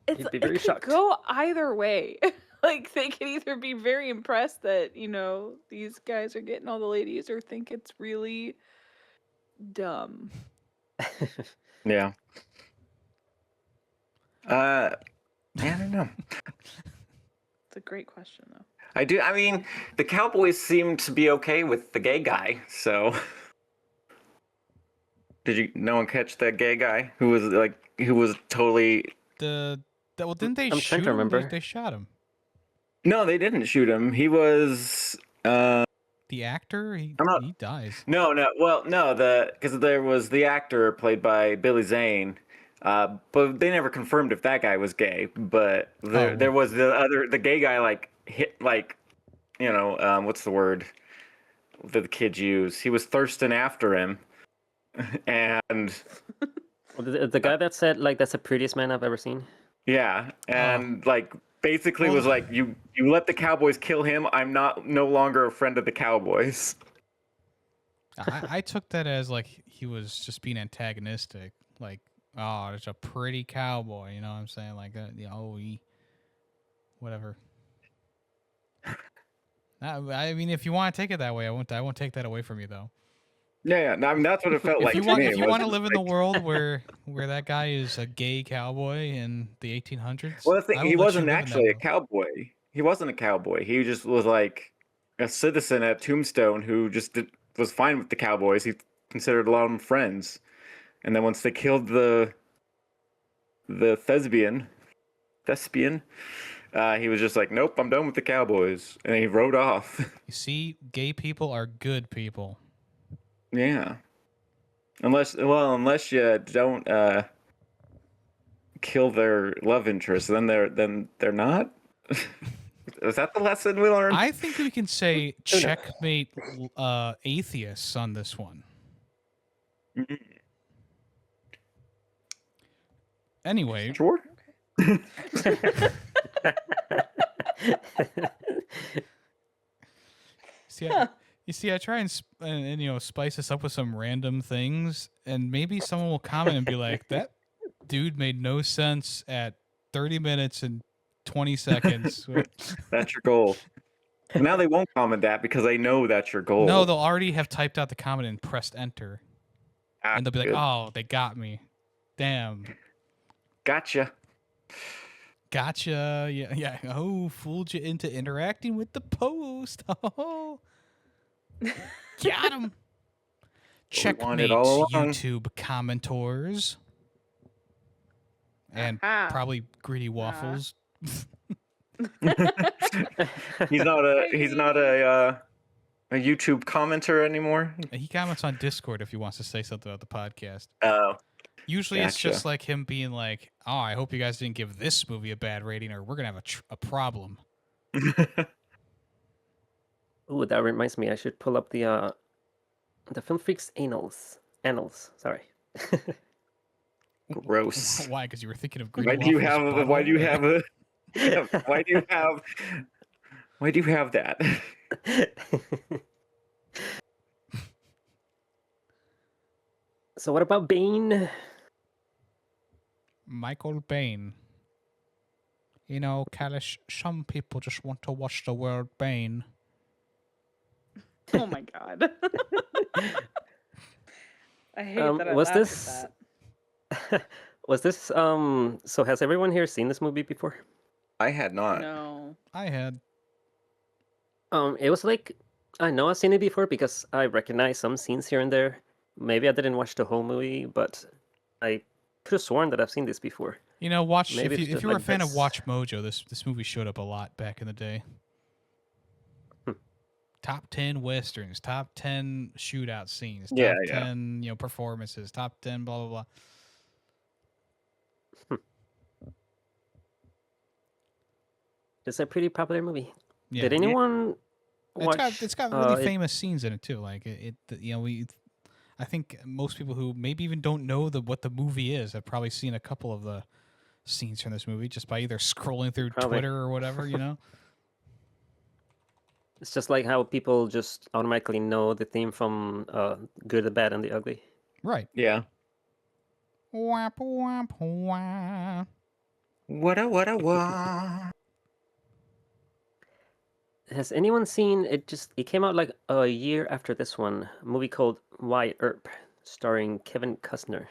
Speaker 3: It's,
Speaker 2: He'd be
Speaker 3: it
Speaker 2: very
Speaker 3: could
Speaker 2: shocked.
Speaker 3: go either way. Like, they could either be very impressed that, these guys are getting all the ladies, or think it's really dumb.
Speaker 4: Yeah. I don't know.
Speaker 3: It's a great question, though.
Speaker 4: I mean, the Cowboys seem to be okay with the gay guy, so. Did no one catch that gay guy who was totally.
Speaker 1: Well, didn't they
Speaker 2: I'm
Speaker 1: shoot
Speaker 2: trying to
Speaker 1: him?
Speaker 2: remember.
Speaker 1: They shot him.
Speaker 4: No, they didn't shoot him. He was.
Speaker 1: The actor, he dies.
Speaker 4: No, because there was the actor played by Billy Zane, but they never confirmed if that guy was gay. But there was the gay guy what's the word that the kids use? He was thirsting after him, and
Speaker 2: The guy that said that's the prettiest man I've ever seen.
Speaker 4: yeah, and basically was like, you let the Cowboys kill him. I'm no longer a friend of the Cowboys.
Speaker 1: I took that as he was just being antagonistic. There's a pretty cowboy. You know what I'm saying? Whatever. I mean, if you want to take it that way, I won't take that away from you, though.
Speaker 4: Yeah. No, I mean, that's what it felt like.
Speaker 1: If you want to live in the world where that guy is a gay cowboy in the 1800s,
Speaker 4: well, he wasn't actually a cowboy. He wasn't a cowboy. He just was like a citizen at Tombstone who just was fine with the Cowboys. He considered a lot of them friends. And then once they killed the thespian, he was just like, nope, I'm done with the Cowboys. And he rode off.
Speaker 1: You see, gay people are good people.
Speaker 4: Yeah. Unless you don't kill their love interest, then they're not. Is that the lesson we learned?
Speaker 1: I think we can say checkmate atheists on this one.
Speaker 4: Mm-hmm.
Speaker 1: Anyway.
Speaker 4: Sure.
Speaker 1: I try and spice this up with some random things, and maybe someone will comment and be like, that dude made no sense at 30 minutes and 20 seconds.
Speaker 4: That's your goal. Now they won't comment that because they know that's your goal.
Speaker 1: No, they'll already have typed out the comment and pressed enter. And they'll be like, oh, they got me. Damn.
Speaker 4: Gotcha.
Speaker 1: Yeah. Oh, fooled you into interacting with the post. Oh. Got him. Checkmate, YouTube commentors. And probably Greedy Waffles.
Speaker 4: He's not a YouTube commenter anymore.
Speaker 1: He comments on Discord if he wants to say something about the podcast.
Speaker 4: Oh.
Speaker 1: Usually It's just like him being like, oh, I hope you guys didn't give this movie a bad rating or we're going to have a problem.
Speaker 2: Ooh, that reminds me. I should pull up the Film Freakz annals. Sorry.
Speaker 4: Gross.
Speaker 1: Why? Because you were thinking of
Speaker 4: Why do you have that?
Speaker 2: So what about Bane?
Speaker 1: Michael Bane. Kalish, some people just want to watch the word Bane.
Speaker 3: Oh my god. I hate that I
Speaker 2: was
Speaker 3: laughed
Speaker 2: this
Speaker 3: at
Speaker 2: that. Was this so has everyone here seen this movie before?
Speaker 4: I had not.
Speaker 3: No.
Speaker 1: I had.
Speaker 2: It was I know I've seen it before because I recognize some scenes here and there. Maybe I didn't watch the whole movie, but I could have sworn that I've seen this before.
Speaker 1: Watch
Speaker 2: Maybe
Speaker 1: if you were a fan of Watch Mojo, this movie showed up a lot back in the day. Top 10 westerns, top 10 shootout scenes, top 10 performances, top 10 blah blah blah.
Speaker 2: It's a pretty popular movie.
Speaker 1: Yeah.
Speaker 2: Did anyone watch?
Speaker 1: It's got really famous scenes in it too. I think most people who maybe even don't know what the movie is have probably seen a couple of the scenes from this movie just by either scrolling through
Speaker 2: Probably.
Speaker 1: Twitter or whatever, you know?
Speaker 2: It's just like how people just automatically know the theme from Good, the Bad, and the Ugly.
Speaker 1: Right.
Speaker 4: Yeah.
Speaker 1: Wap, wap, wap.
Speaker 4: What?
Speaker 2: Has anyone seen it? It came out like a year after this one. A movie called Earp, starring Kevin Costner.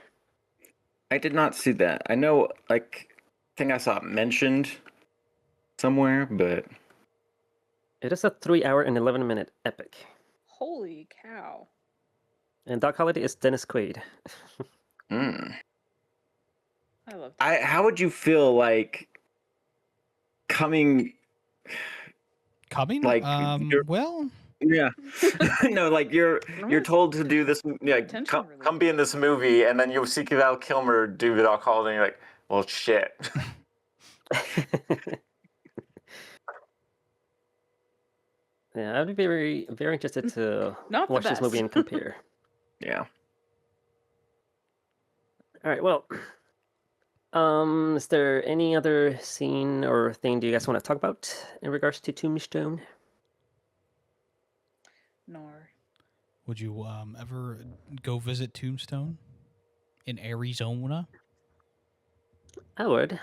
Speaker 4: I did not see that. I know, like, I think I saw it mentioned somewhere, but
Speaker 2: It is a 3-hour and 11-minute epic.
Speaker 3: Holy cow.
Speaker 2: And Doc Holliday is Dennis Quaid.
Speaker 3: I love that.
Speaker 4: how would you feel like coming?
Speaker 1: Like,
Speaker 4: you're-
Speaker 1: well,
Speaker 4: Yeah, no, like you're told to do this. Yeah,
Speaker 3: Tension
Speaker 4: come be in this movie, and then you see Val Kilmer do the Doc Holliday, and you're like, well, shit.
Speaker 2: Yeah, I'd be very, very interested to
Speaker 3: Not the
Speaker 2: watch this movie
Speaker 3: best.
Speaker 2: and compare.
Speaker 4: Yeah.
Speaker 2: All right, well, is there any other scene or thing do you guys want to talk about in regards to Tombstone?
Speaker 3: Nor.
Speaker 1: would you ever go visit Tombstone in Arizona?
Speaker 2: I would.
Speaker 1: I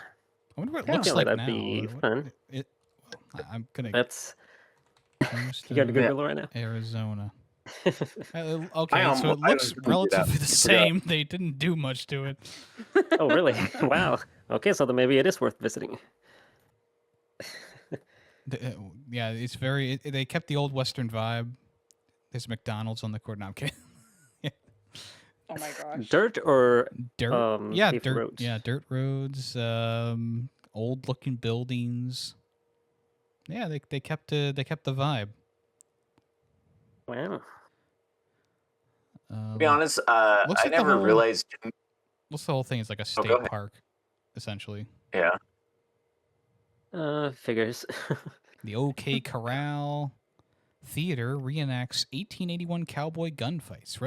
Speaker 1: wonder what it
Speaker 2: I
Speaker 1: looks
Speaker 2: feel
Speaker 1: like
Speaker 2: like
Speaker 1: now.
Speaker 2: that'd be
Speaker 1: What-
Speaker 2: fun.
Speaker 1: I'm gonna
Speaker 2: That's you got to
Speaker 1: Tombstone,
Speaker 2: Google right now.
Speaker 1: Arizona. Okay,
Speaker 4: I
Speaker 1: so it
Speaker 4: almost
Speaker 1: looks
Speaker 4: did that.
Speaker 1: relatively the
Speaker 4: I forgot.
Speaker 1: same. They didn't do much to it.
Speaker 2: Oh, really? Wow. Okay, so then maybe it is worth visiting.
Speaker 1: Yeah, it's very. They kept the old Western vibe. There's McDonald's on the corner. No, I'm kidding.
Speaker 3: Oh my gosh.
Speaker 2: Dirt or
Speaker 1: Dirt. Yeah,
Speaker 2: paved
Speaker 1: dirt.
Speaker 2: roads?
Speaker 1: Yeah, dirt roads. Old looking buildings. Yeah, they kept the vibe.
Speaker 2: Wow.
Speaker 4: To be honest, I
Speaker 1: looks like the
Speaker 4: never
Speaker 1: whole-
Speaker 4: realized.
Speaker 1: What's the whole thing? Is like a
Speaker 4: go
Speaker 1: state
Speaker 4: ahead.
Speaker 1: park, essentially.
Speaker 4: Yeah.
Speaker 2: Figures.
Speaker 1: The OK Corral Theater reenacts 1881 cowboy gunfights.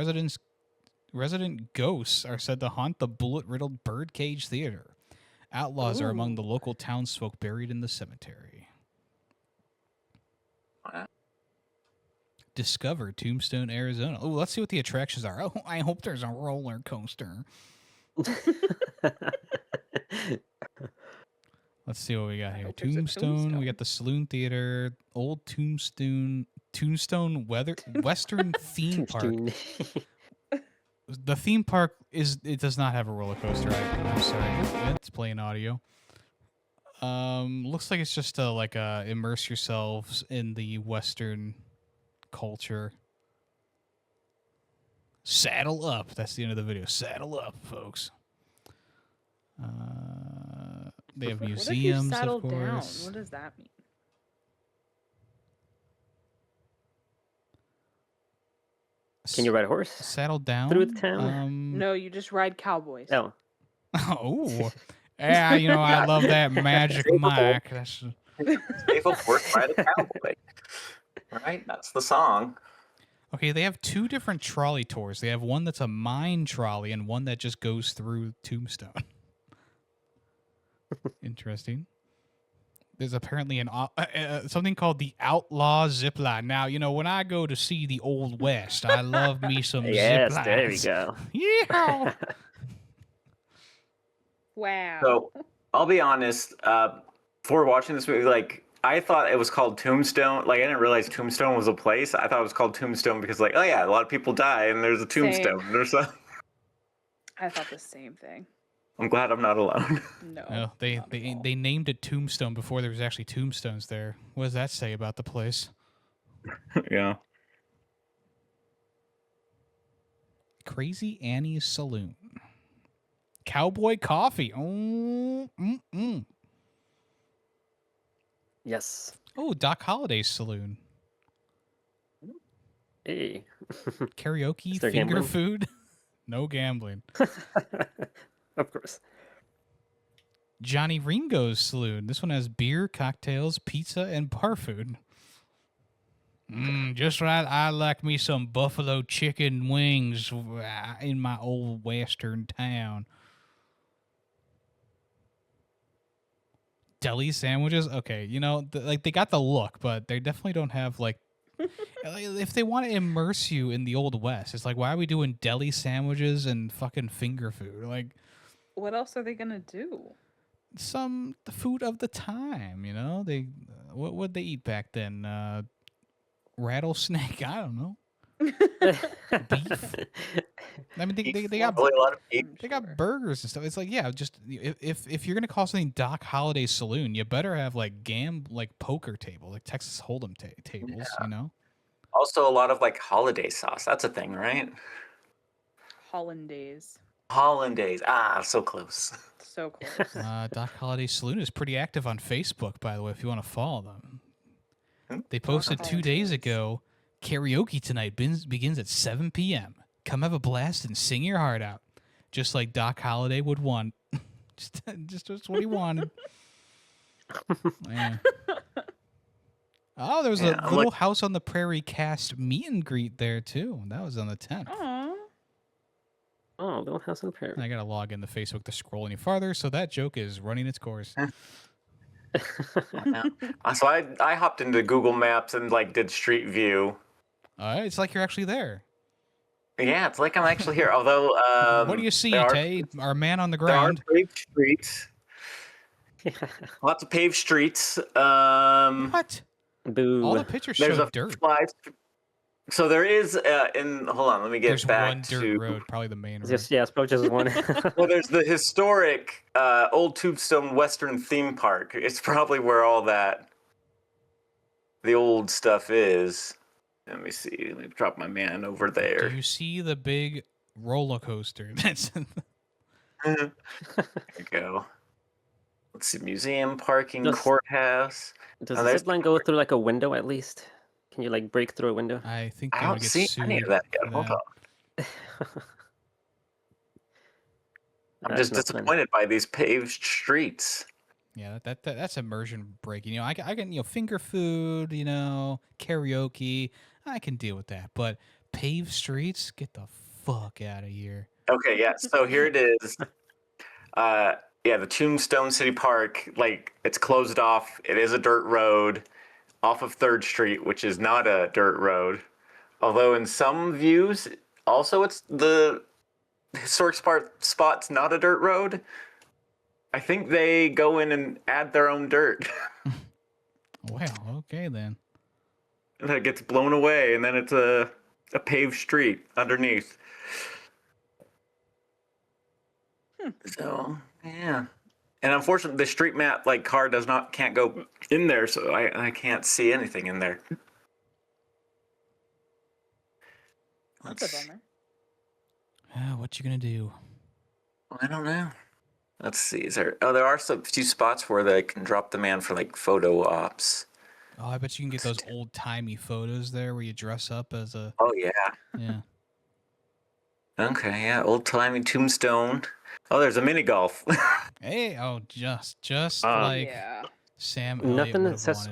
Speaker 1: Resident ghosts are said to haunt the bullet-riddled Birdcage Theater. Outlaws are among the local townsfolk buried in the cemetery.
Speaker 4: Wow.
Speaker 1: Discover Tombstone, Arizona. Oh, let's see what the attractions are. Oh, I hope there's a roller coaster. Let's see what we got here.
Speaker 3: hope there's a
Speaker 1: Tombstone. We
Speaker 3: tombstone.
Speaker 1: got the Saloon Theater, Old Tombstone Western Theme Park.
Speaker 2: Tombstone.
Speaker 1: The theme park does not have a roller coaster. I'm sorry. It's playing audio. Looks like it's just to immerse yourselves in the Western culture. Saddle up. That's the end of the video. Saddle up, folks. They have
Speaker 3: What if you're
Speaker 1: museums,
Speaker 3: saddled
Speaker 1: of
Speaker 3: down?
Speaker 1: course.
Speaker 3: What does that mean?
Speaker 2: Can you ride a horse?
Speaker 1: Saddle down
Speaker 2: Through the town?
Speaker 3: No, you just ride cowboys.
Speaker 2: Oh.
Speaker 1: Oh, yeah. I love that magic mic. That's
Speaker 4: Save a horse by the cowboy. Right? That's the song.
Speaker 1: okay. They have two different trolley tours. They have one that's a mine trolley and one that just goes through Tombstone. Interesting. There's apparently something called the Outlaw Zipline. Now, when I go to see the Old West, I love me some
Speaker 2: Yes,
Speaker 1: ziplines.
Speaker 2: there you go.
Speaker 1: Yeah.
Speaker 3: Wow.
Speaker 4: So I'll be honest. Before watching this movie, I thought it was called Tombstone. I didn't realize Tombstone was a place. I thought it was called Tombstone because, oh yeah, a lot of people die and there's a tombstone.
Speaker 3: I thought the same thing.
Speaker 4: I'm glad I'm not alone.
Speaker 3: No.
Speaker 1: No, they named it Tombstone before there was actually tombstones there. What does that say about the place?
Speaker 4: Yeah.
Speaker 1: Crazy Annie's Saloon. Cowboy Coffee. Oh,
Speaker 2: Yes.
Speaker 1: Oh, Doc Holliday's Saloon.
Speaker 2: Hey.
Speaker 1: Karaoke,
Speaker 2: Is there
Speaker 1: finger
Speaker 2: gambling?
Speaker 1: food. No gambling.
Speaker 2: Of course.
Speaker 1: Johnny Ringo's Saloon. This one has beer, cocktails, pizza, and bar food. Just right. I like me some buffalo chicken wings in my old western town. Deli sandwiches? Okay, like they got the look, but they definitely don't have like if they want to immerse you in the old west, it's like why are we doing deli sandwiches and fucking finger food? Like
Speaker 3: What else are they gonna do?
Speaker 1: the food of the time, They what would they eat back then? Rattlesnake? I don't know. Beef? I mean, they got
Speaker 4: Probably a lot of beef.
Speaker 1: they got burgers and stuff. It's like, yeah, just if you're gonna call something Doc Holliday Saloon, you better have like poker table, like Texas Hold'em tables,
Speaker 4: Also, a lot of like holiday sauce. That's a thing, right?
Speaker 3: Hollandaise.
Speaker 4: Hollandaise. Ah, so close.
Speaker 3: So close.
Speaker 1: Doc Holliday Saloon is pretty active on Facebook, by the way, if you want to follow them. They posted 2 days ago, karaoke tonight begins at 7 p.m. Come have a blast and sing your heart out, just like Doc Holliday would want. just what he wanted. Yeah. Oh, there was a little House on the Prairie cast meet and greet there too. That was on the 10th.
Speaker 3: Aww.
Speaker 2: Oh, Little House on the Prairie.
Speaker 1: I gotta log into Facebook to scroll any farther, so that joke is running its course.
Speaker 4: So I hopped into Google Maps and like did Street View.
Speaker 1: It's like you're actually there.
Speaker 4: Yeah, it's like I'm actually here. Although,
Speaker 1: what do you see,
Speaker 4: there
Speaker 1: Tay? Our man on the
Speaker 4: There are
Speaker 1: ground.
Speaker 4: paved streets. Lots of paved streets.
Speaker 1: What?
Speaker 2: Boo.
Speaker 1: All the pictures
Speaker 4: There's
Speaker 1: show
Speaker 4: a
Speaker 1: dirt.
Speaker 4: So there is hold on, let me get
Speaker 1: There's
Speaker 4: back
Speaker 1: one dirt
Speaker 4: to
Speaker 1: road, probably the main road.
Speaker 2: It's probably just one.
Speaker 4: well, there's the historic old Tombstone Western theme park. It's probably where all the old stuff is. Let me see. Let me drop my man over there.
Speaker 1: Do you see the big roller coaster? That's
Speaker 4: There you go. Let's see. Museum, parking,
Speaker 2: Does-
Speaker 4: courthouse.
Speaker 2: Does
Speaker 4: Oh,
Speaker 2: the
Speaker 4: there's
Speaker 2: zip line go through like a window at least? Can you like break through a window?
Speaker 1: I think
Speaker 4: I
Speaker 1: they would
Speaker 4: don't
Speaker 1: get
Speaker 4: see
Speaker 1: sued.
Speaker 4: any of that
Speaker 1: for
Speaker 4: yet. Hold
Speaker 1: that.
Speaker 4: on. I'm
Speaker 2: That's
Speaker 4: just
Speaker 2: not fun.
Speaker 4: disappointed by these paved streets.
Speaker 1: Yeah, that's immersion breaking. I can finger food, karaoke. I can deal with that, but paved streets, get the fuck out of here.
Speaker 4: Okay, yeah. So here it is. The Tombstone City Park, like it's closed off. It is a dirt road off of 3rd Street, which is not a dirt road. Although in some views, also it's the historic spot's not a dirt road. I think they go in and add their own dirt.
Speaker 1: Well, okay then.
Speaker 4: And then it gets blown away, and then it's a paved street underneath. So yeah, and unfortunately, the street map car can't go in there, so I can't see anything in there.
Speaker 3: That's a bummer.
Speaker 1: What you gonna do?
Speaker 4: I don't know. Let's see. Is there? Oh, there are few spots where they can drop the man for photo ops.
Speaker 1: Oh, I bet you can get those old timey photos there where you dress up as a.
Speaker 4: Oh yeah.
Speaker 1: Yeah.
Speaker 4: Okay. Yeah. Old timey Tombstone. Oh, there's a mini golf.
Speaker 1: Hey, just
Speaker 2: Ah.
Speaker 1: like
Speaker 3: Yeah.
Speaker 1: Sam
Speaker 2: Nothing
Speaker 1: Elliott
Speaker 2: that
Speaker 1: would have
Speaker 2: says-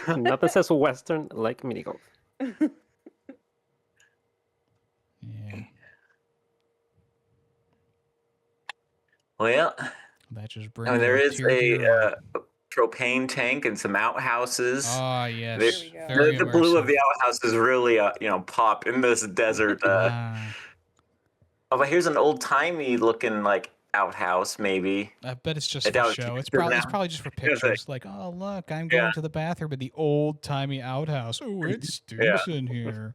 Speaker 1: wanted.
Speaker 2: Nothing says Western like mini golf.
Speaker 1: Yeah.
Speaker 4: Well,
Speaker 1: That just
Speaker 4: I
Speaker 1: brings.
Speaker 4: mean, there
Speaker 1: a
Speaker 4: is
Speaker 1: tear to your eye.
Speaker 4: a propane tank and some outhouses.
Speaker 1: Oh yes.
Speaker 4: There-
Speaker 3: There we go.
Speaker 1: Very
Speaker 4: The blue of
Speaker 1: immersive.
Speaker 4: the outhouses really, pop in this desert.
Speaker 1: Ah,
Speaker 4: But here's an old timey looking outhouse, maybe.
Speaker 1: I bet it's just
Speaker 4: I
Speaker 1: for
Speaker 4: doubt
Speaker 1: show. It's
Speaker 4: it's
Speaker 1: probably
Speaker 4: now.
Speaker 1: just for
Speaker 4: Here's a-
Speaker 1: pictures. Like, oh look, I'm going
Speaker 4: Yeah.
Speaker 1: to the bathroom at the old timey outhouse. Oh, it stinks in here.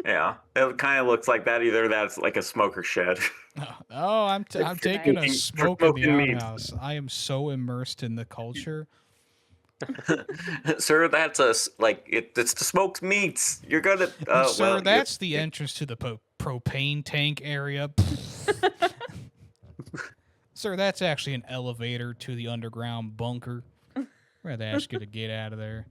Speaker 4: Yeah, it kind of looks like that. Either that's like a smoker shed.
Speaker 1: Oh, I'm
Speaker 3: It's
Speaker 1: taking a
Speaker 3: nice.
Speaker 1: smoke in the
Speaker 4: Smoking meat.
Speaker 1: outhouse. I am so immersed in the culture.
Speaker 4: Sir, that's it's the smoked meats. You're gonna.
Speaker 1: Sir, that's the entrance to the propane tank area. Sir, that's actually an elevator to the underground bunker. We're to ask you to get out of there.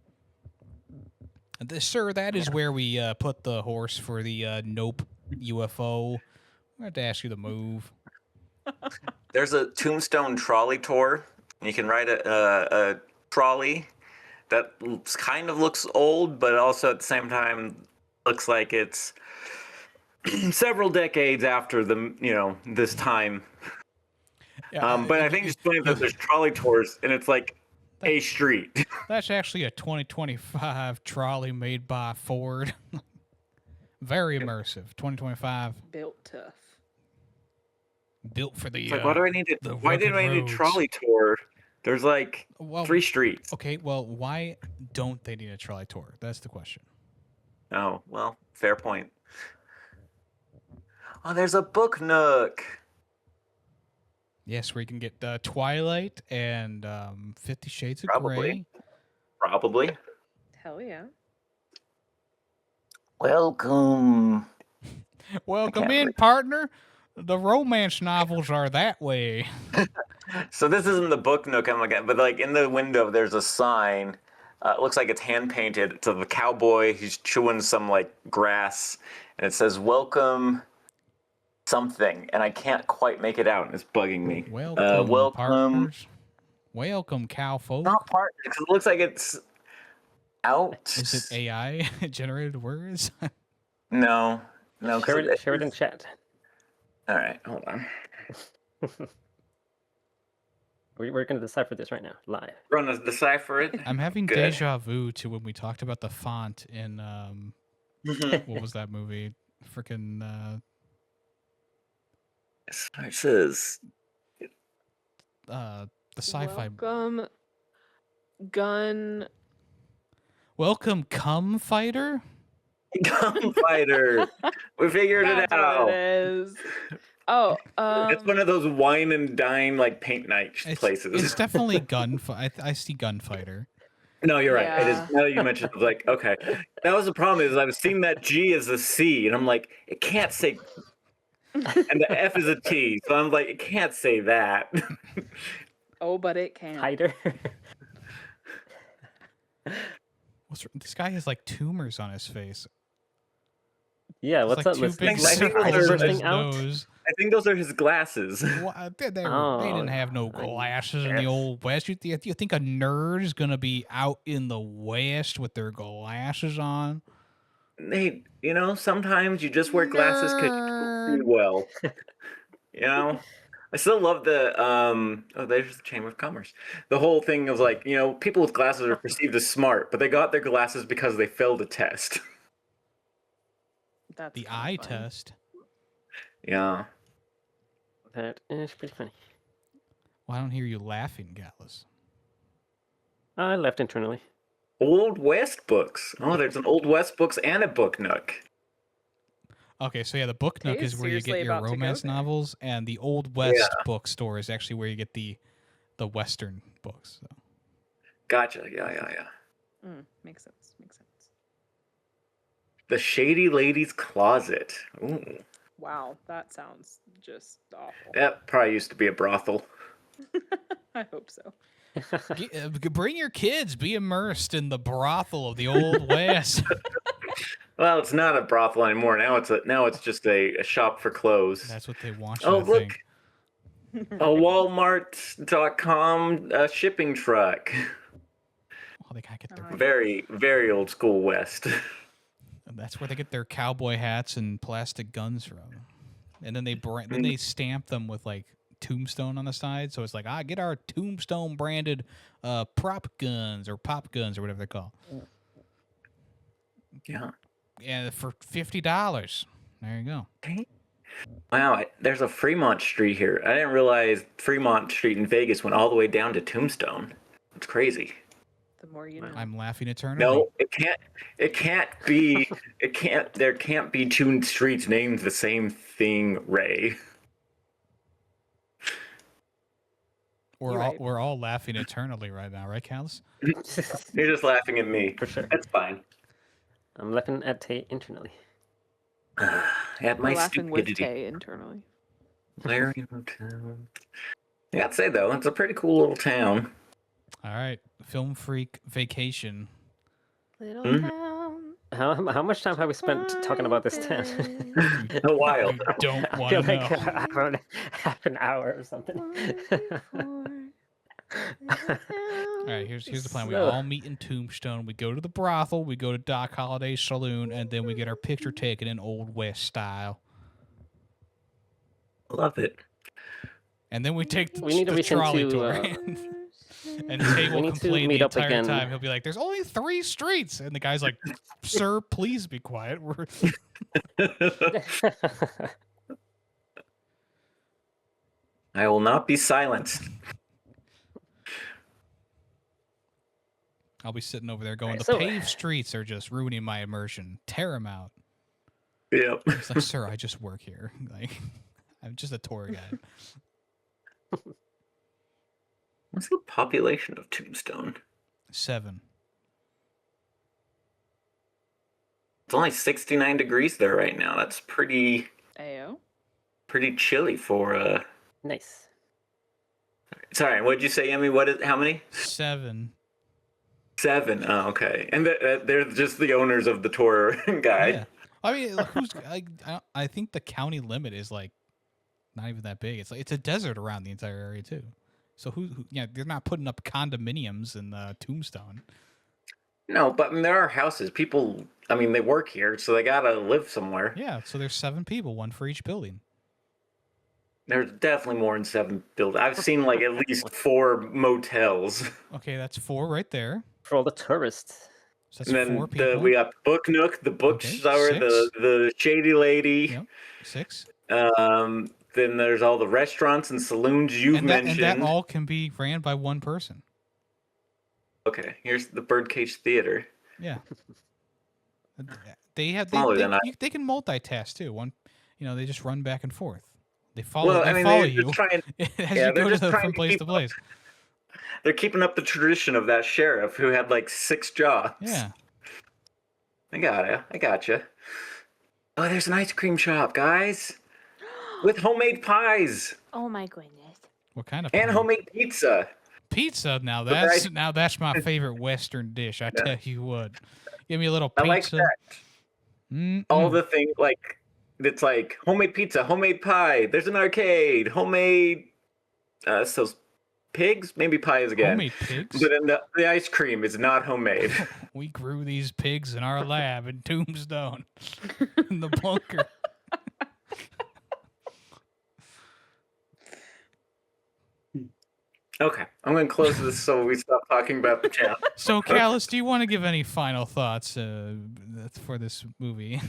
Speaker 1: Sir, that is where we put the horse for the Nope UFO. We're have to ask you to move.
Speaker 4: There's a Tombstone trolley tour. You can ride a trolley that kind of looks old, but also at the same time looks like it's several decades after this time.
Speaker 1: Yeah,
Speaker 4: But I think it's funny that there's trolley tours and it's like a street.
Speaker 1: that's actually a 2025 trolley made by Ford. Very immersive. 2025,
Speaker 3: Built tough.
Speaker 1: built for the.
Speaker 4: It's like, why do I need
Speaker 1: the
Speaker 4: why did
Speaker 1: rugged
Speaker 4: I need a
Speaker 1: roads.
Speaker 4: trolley tour? There's like
Speaker 1: Well,
Speaker 4: 3 streets.
Speaker 1: Okay, well, why don't they need a trolley tour? That's the question.
Speaker 4: Oh, well, fair point. Oh, there's a book nook.
Speaker 1: Yes, where you can get Twilight and 50 Shades of
Speaker 4: Probably.
Speaker 1: Grey.
Speaker 4: Probably.
Speaker 3: Hell yeah.
Speaker 4: Welcome.
Speaker 1: Welcome
Speaker 4: can't
Speaker 1: in,
Speaker 4: read.
Speaker 1: partner. The romance novels are that way.
Speaker 4: So this isn't the book nook I'm looking at, but like in the window there's a sign. It looks like it's hand painted. It's of a cowboy. He's chewing some like grass, and it says "Welcome something," and I can't quite make it out, and it's bugging me.
Speaker 1: Welcome, partners. Welcome, cowfolk.
Speaker 4: Not partners. 'Cause it looks like it's out.
Speaker 1: Is it AI generated words?
Speaker 4: No.
Speaker 2: Share it in chat.
Speaker 4: All right, hold on.
Speaker 2: We're going to decipher this right now, live.
Speaker 4: We're gonna decipher it.
Speaker 1: I'm having
Speaker 4: Good.
Speaker 1: deja vu to when we talked about the font in what was that movie? Freaking
Speaker 4: It says
Speaker 1: the sci-fi. Welcome, Cum Fighter.
Speaker 4: Gunfighter. We figured
Speaker 3: That's
Speaker 4: it out.
Speaker 3: what it is. Oh,
Speaker 4: It's one of those wine and dine like paint night
Speaker 1: It's
Speaker 4: places.
Speaker 1: definitely I see Gunfighter.
Speaker 4: No, you're right. It
Speaker 3: Yeah.
Speaker 4: is. Now that you mentioned, it, I was like, okay. That was the problem is I was seeing that G as a C, and I'm like, it can't say, and the F is a T, so I'm like, it can't say that.
Speaker 3: oh, but it can.
Speaker 2: Hider.
Speaker 1: This guy has like tumors on his face.
Speaker 2: Yeah,
Speaker 1: It's
Speaker 2: what's
Speaker 1: like
Speaker 2: up?
Speaker 1: two
Speaker 2: Let's
Speaker 1: big
Speaker 4: I think
Speaker 1: circles
Speaker 4: those are
Speaker 1: in his
Speaker 2: bursting out.
Speaker 1: nose.
Speaker 4: I think those are his glasses.
Speaker 1: They didn't
Speaker 2: Oh,
Speaker 1: have no glasses in the
Speaker 2: yes.
Speaker 1: old West. You think a nerd is gonna be out in the West with their glasses on?
Speaker 4: Hey, sometimes you just wear glasses because you don't see well. I still love the there's the Chamber of Commerce. The whole thing of like, people with glasses are perceived as smart, but they got their glasses because they failed a test.
Speaker 3: That's
Speaker 1: The
Speaker 3: kinda
Speaker 1: eye
Speaker 3: fun.
Speaker 1: test.
Speaker 4: Yeah.
Speaker 2: That is pretty funny.
Speaker 1: Well, I don't hear you laughing, Galas.
Speaker 2: I left internally.
Speaker 4: Old West books. Oh, there's an Old West books and a book nook.
Speaker 1: Okay, so yeah, the book nook
Speaker 3: Tay
Speaker 1: is
Speaker 3: is
Speaker 1: where you
Speaker 3: seriously
Speaker 1: get your
Speaker 3: about to go
Speaker 1: romance
Speaker 3: there.
Speaker 1: novels, and the Old West bookstore is actually where you get the Western books. So.
Speaker 4: Gotcha. Yeah.
Speaker 3: Makes sense. Makes sense.
Speaker 4: The Shady Lady's Closet. Ooh.
Speaker 3: Wow, that sounds just awful.
Speaker 4: That probably used to be a brothel.
Speaker 3: I hope so.
Speaker 1: Bring your kids. Be immersed in the brothel of the Old West.
Speaker 4: Well, it's not a brothel anymore. Now it's just a shop for clothes.
Speaker 1: That's what they want you
Speaker 4: Oh,
Speaker 1: to
Speaker 4: look.
Speaker 1: think.
Speaker 4: A Walmart.com shipping truck.
Speaker 1: Oh, they gotta get their.
Speaker 3: Alright.
Speaker 4: Very, very old school West.
Speaker 1: That's where they get their cowboy hats and plastic guns from, and then they stamp them with like Tombstone on the side. So it's like, get our Tombstone branded prop guns or pop guns or whatever they're called.
Speaker 4: Yeah.
Speaker 1: Yeah, for $50. There you go.
Speaker 4: Wow, there's a Fremont Street here. I didn't realize Fremont Street in Vegas went all the way down to Tombstone. It's crazy.
Speaker 3: The more you know.
Speaker 1: I'm laughing eternally.
Speaker 4: No, it can't be. There can't be two streets named the same thing, Ray.
Speaker 1: We're all laughing eternally right now, right, Callis?
Speaker 4: You're just laughing at me.
Speaker 2: For sure.
Speaker 4: That's fine.
Speaker 2: I'm laughing at Tay internally.
Speaker 4: At my
Speaker 3: We're laughing with
Speaker 4: stupidity.
Speaker 3: Tay internally.
Speaker 4: Larry town. Yeah, I'd say though, it's a pretty cool little town.
Speaker 1: All right, Film Freak Vacation.
Speaker 3: Little
Speaker 4: Mhm.
Speaker 3: town.
Speaker 2: How much time have we spent talking about this town?
Speaker 4: A while.
Speaker 1: You don't
Speaker 2: I
Speaker 1: want
Speaker 2: feel
Speaker 1: to
Speaker 2: like
Speaker 1: know.
Speaker 2: half an hour or something.
Speaker 1: All right, here's the plan. We
Speaker 2: So-
Speaker 1: all meet in Tombstone. We go to the brothel. We go to Doc Holliday's saloon, and then we get our picture taken in Old West style.
Speaker 4: Love it.
Speaker 1: And then we take
Speaker 2: We need to
Speaker 1: the
Speaker 2: reach
Speaker 1: trolley
Speaker 2: into,
Speaker 1: tour. And Tay
Speaker 2: We
Speaker 1: will
Speaker 2: need to
Speaker 1: complain the
Speaker 2: meet up
Speaker 1: entire
Speaker 2: again.
Speaker 1: time. He'll be like, "There's only 3 streets," and the guy's like, "Sir, please be quiet."
Speaker 4: I will not be silenced.
Speaker 1: I'll be sitting over there going,
Speaker 2: Right,
Speaker 1: "The
Speaker 2: so-
Speaker 1: paved streets are just ruining my immersion. Tear them out."
Speaker 4: Yep.
Speaker 1: It's like, "Sir, I just work here. Like, I'm just a tour guide."
Speaker 4: What's the population of Tombstone?
Speaker 1: 7.
Speaker 4: It's only 69 degrees there right now. That's pretty
Speaker 3: Ayo.
Speaker 4: chilly for
Speaker 2: Nice.
Speaker 4: Sorry, what did you say, Yemmy? How many?
Speaker 1: 7.
Speaker 4: 7. Oh, okay. And they're just the owners of the tour guide.
Speaker 1: Yeah. I mean, I think the county limit is like not even that big. It's like it's a desert around the entire area too. So who yeah, they're not putting up condominiums in Tombstone.
Speaker 4: No, but I mean, there are houses. People, I mean, they work here, so they gotta live somewhere.
Speaker 1: Yeah, so there's 7 people, 1 for each building.
Speaker 4: There's definitely more than 7 buildings. I've seen like at least 4 motels.
Speaker 1: Okay, that's 4 right there.
Speaker 2: For all the tourists.
Speaker 1: So
Speaker 4: And
Speaker 1: that's 4
Speaker 4: then
Speaker 1: people.
Speaker 4: we got Book Nook, the bookstore,
Speaker 1: 6.
Speaker 4: the Shady Lady.
Speaker 1: Yep. 6.
Speaker 4: Then there's all the restaurants and saloons you've mentioned.
Speaker 1: And that all can be ran by 1 person.
Speaker 4: Okay, here's the Birdcage Theater.
Speaker 1: Yeah. They have
Speaker 4: Smaller than I-
Speaker 1: they can multitask too. One, they just run back and forth. They follow.
Speaker 4: Well,
Speaker 1: they
Speaker 4: I mean,
Speaker 1: follow
Speaker 4: they're
Speaker 1: you
Speaker 4: just trying.
Speaker 1: as
Speaker 4: yeah,
Speaker 1: you
Speaker 4: they're
Speaker 1: go
Speaker 4: just trying
Speaker 1: from
Speaker 4: to
Speaker 1: place
Speaker 4: keep
Speaker 1: to place.
Speaker 4: They're keeping up the tradition of that sheriff who had like 6 jobs.
Speaker 1: Yeah.
Speaker 4: I gotcha. Oh, there's an ice cream shop, guys, with homemade pies
Speaker 5: Oh my goodness.
Speaker 1: What kind of
Speaker 4: and
Speaker 1: pie?
Speaker 4: homemade pizza.
Speaker 1: Pizza? Now
Speaker 4: But
Speaker 1: that's my favorite Western dish. I tell you what. Give me a little
Speaker 4: I
Speaker 1: pizza.
Speaker 4: like that.
Speaker 1: Mm-mm.
Speaker 4: All the things like it's like homemade pizza, homemade pie. There's an arcade, homemade. So pigs, maybe pies again.
Speaker 1: Homemade pigs.
Speaker 4: But then the ice cream is not homemade.
Speaker 1: We grew these pigs in our lab in Tombstone, in the bunker.
Speaker 4: Okay, I'm gonna close this so we stop talking about the town.
Speaker 1: So, Callis, do you want to give any final thoughts for this movie?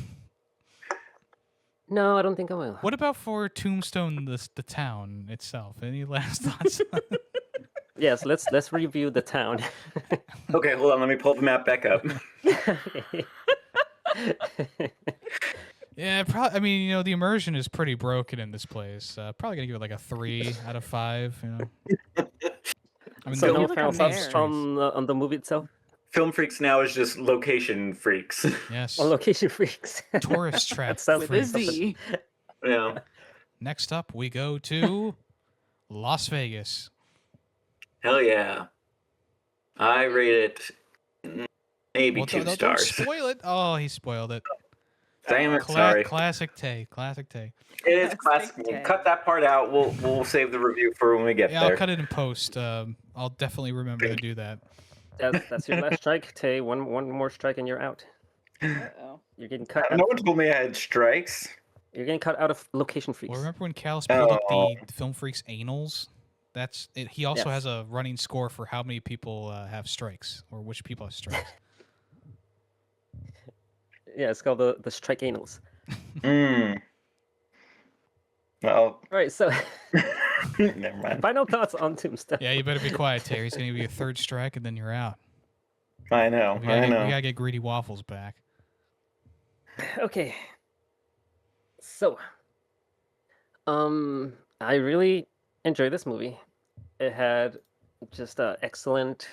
Speaker 2: No, I don't think I will.
Speaker 1: What about for Tombstone, the town itself? Any last thoughts?
Speaker 2: Yes, let's review the town.
Speaker 4: Okay, hold on. Let me pull the map back up.
Speaker 1: Yeah, probably. I mean, the immersion is pretty broken in this place. Probably gonna give it like a 3 out of 5. I mean,
Speaker 2: So
Speaker 1: the-
Speaker 2: no
Speaker 3: look
Speaker 2: final
Speaker 3: at
Speaker 2: thoughts
Speaker 3: there.
Speaker 2: on the movie itself?
Speaker 4: Film Freakz now is just location freaks.
Speaker 1: yes,
Speaker 2: On Location Freaks.
Speaker 1: tourist trap.
Speaker 2: That sounds
Speaker 3: With a
Speaker 1: freaks.
Speaker 3: Z.
Speaker 4: Yeah.
Speaker 1: Next up, we go to Las Vegas.
Speaker 4: Hell yeah. I rate it maybe
Speaker 1: Well,
Speaker 4: 2
Speaker 1: don't
Speaker 4: stars.
Speaker 1: spoil it. Oh, he spoiled it.
Speaker 4: Damn it, sorry.
Speaker 1: Classic Tay.
Speaker 4: It is classic.
Speaker 3: Classic day.
Speaker 4: Cut that part out. We'll save the review for when we get
Speaker 1: Yeah,
Speaker 4: there.
Speaker 1: I'll cut it in post. I'll definitely remember to do that.
Speaker 2: That's your last strike. Tay, one more strike and you're out.
Speaker 3: Uh-oh.
Speaker 2: You're getting cut.
Speaker 4: No one told me I had strikes.
Speaker 2: You're getting cut out of Location Freaks.
Speaker 1: Well, remember when Callis pulled up
Speaker 4: Oh.
Speaker 1: the Film Freakz anals? That's it. He also
Speaker 2: Yes.
Speaker 1: has a running score for how many people have strikes, or which people have strikes.
Speaker 2: Yeah, it's called the Strike Anals.
Speaker 4: Well,
Speaker 2: All right, so
Speaker 4: never mind.
Speaker 2: final thoughts on Tombstone.
Speaker 1: Yeah, you better be quiet, Terry. It's gonna give you a 3rd strike, and then you're out.
Speaker 4: I know.
Speaker 1: We
Speaker 4: I
Speaker 1: gotta,
Speaker 4: know.
Speaker 1: we gotta get Greedy Waffles back.
Speaker 2: Okay. So, I really enjoyed this movie. It had just excellent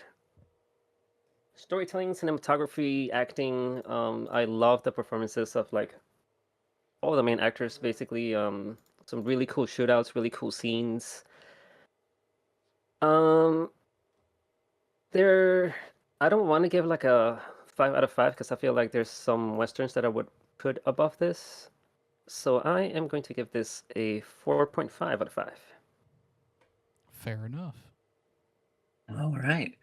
Speaker 2: storytelling, cinematography, acting. I love the performances of like all the main actors. Basically, some really cool shootouts, really cool scenes. I don't want to give like a 5 out of 5 because I feel like there's some westerns that I would put above this. So I am going to give this a 4.5 out of 5.
Speaker 1: Fair enough.
Speaker 4: All right.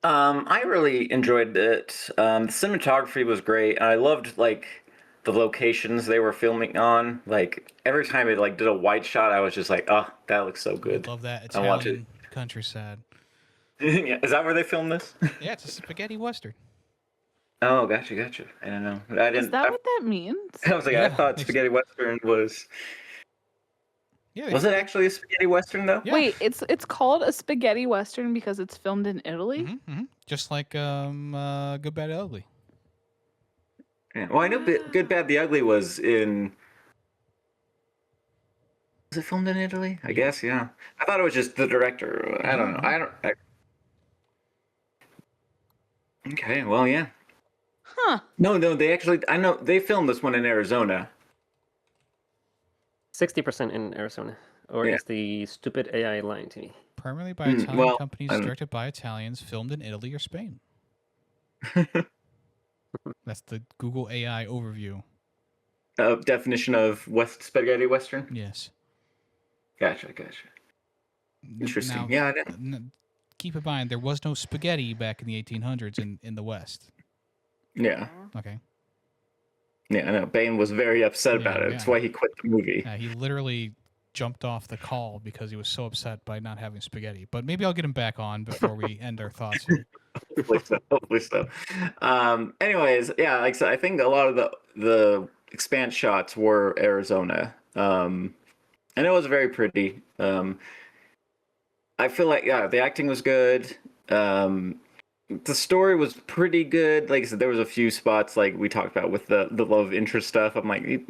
Speaker 4: I really enjoyed it. The cinematography was great. I loved like the locations they were filming on. Like every time it like did a wide shot, I was just like, oh, that looks so
Speaker 1: I
Speaker 4: good.
Speaker 1: love that
Speaker 4: I want to.
Speaker 1: Italian countryside.
Speaker 4: Yeah, is that where they filmed this?
Speaker 1: Yeah, it's a spaghetti western.
Speaker 4: Oh, gotcha. I don't know. I
Speaker 3: Is
Speaker 4: didn't.
Speaker 3: that what that means?
Speaker 4: I was like, I
Speaker 1: Yeah,
Speaker 4: thought spaghetti western was.
Speaker 1: Yeah,
Speaker 4: Was it actually a spaghetti western though?
Speaker 1: Yeah.
Speaker 3: Wait, it's called a spaghetti western because it's filmed in Italy?
Speaker 1: Just like Good, Bad, Ugly.
Speaker 4: Yeah. Well, I know Good, Bad, the Ugly was in. Was it filmed in Italy? I guess, yeah. I thought it was just the director. I don't know. Okay, well, yeah.
Speaker 3: Huh.
Speaker 4: No, they actually. I know they filmed this one in Arizona.
Speaker 2: 60% in Arizona. Or
Speaker 4: Yeah.
Speaker 2: is the stupid AI lying to me?
Speaker 1: Primarily by Italian
Speaker 4: well,
Speaker 1: companies, directed by Italians, filmed in Italy or Spain. That's the Google AI overview.
Speaker 4: Definition of spaghetti western.
Speaker 1: Yes.
Speaker 4: Gotcha. Interesting.
Speaker 1: Now,
Speaker 4: Yeah. I didn't.
Speaker 1: keep in mind, there was no spaghetti back in the 1800s in the West.
Speaker 4: Yeah.
Speaker 1: Okay.
Speaker 4: Yeah. I know. Bane was very upset about it. That's why he quit the movie.
Speaker 1: He literally jumped off the call because he was so upset by not having spaghetti. But maybe I'll get him back on before we end our thoughts here.
Speaker 4: Hopefully so. Anyways, yeah, like so I think a lot of the expanse shots were Arizona. And it was very pretty. I feel like the acting was good. The story was pretty good. Like I said, there was a few spots like we talked about with the love interest stuff. I'm like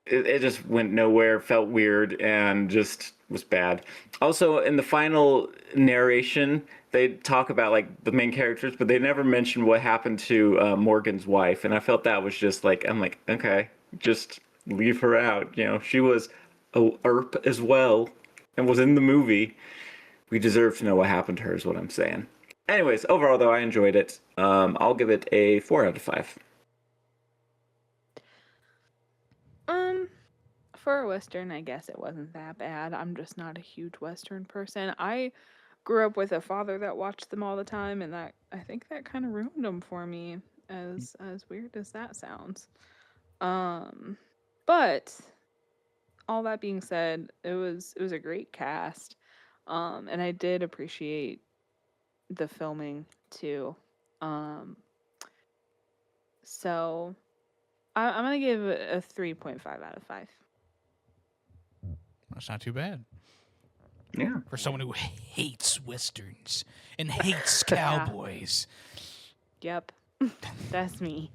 Speaker 4: it just went nowhere, felt weird, and just was bad. Also, in the final narration, they talk about like the main characters, but they never mention what happened to Morgan's wife, and I felt that was just like I'm like, okay, just leave her out. You know, she was a ERP as well, and was in the movie. We deserve to know what happened to her, is what I'm saying. Anyways, overall though, I enjoyed it. I'll give it a 4 out of 5.
Speaker 3: For a Western, I guess it wasn't that bad. I'm just not a huge Western person. I grew up with a father that watched them all the time, and that I think that kind of ruined them for me, as weird as that sounds. But all that being said, it was a great cast. And I did appreciate the filming too. So I'm gonna give it a 3.5 out of 5.
Speaker 1: That's not too bad.
Speaker 4: Yeah.
Speaker 1: For someone who hates westerns and hates cowboys.
Speaker 3: Yep. That's me.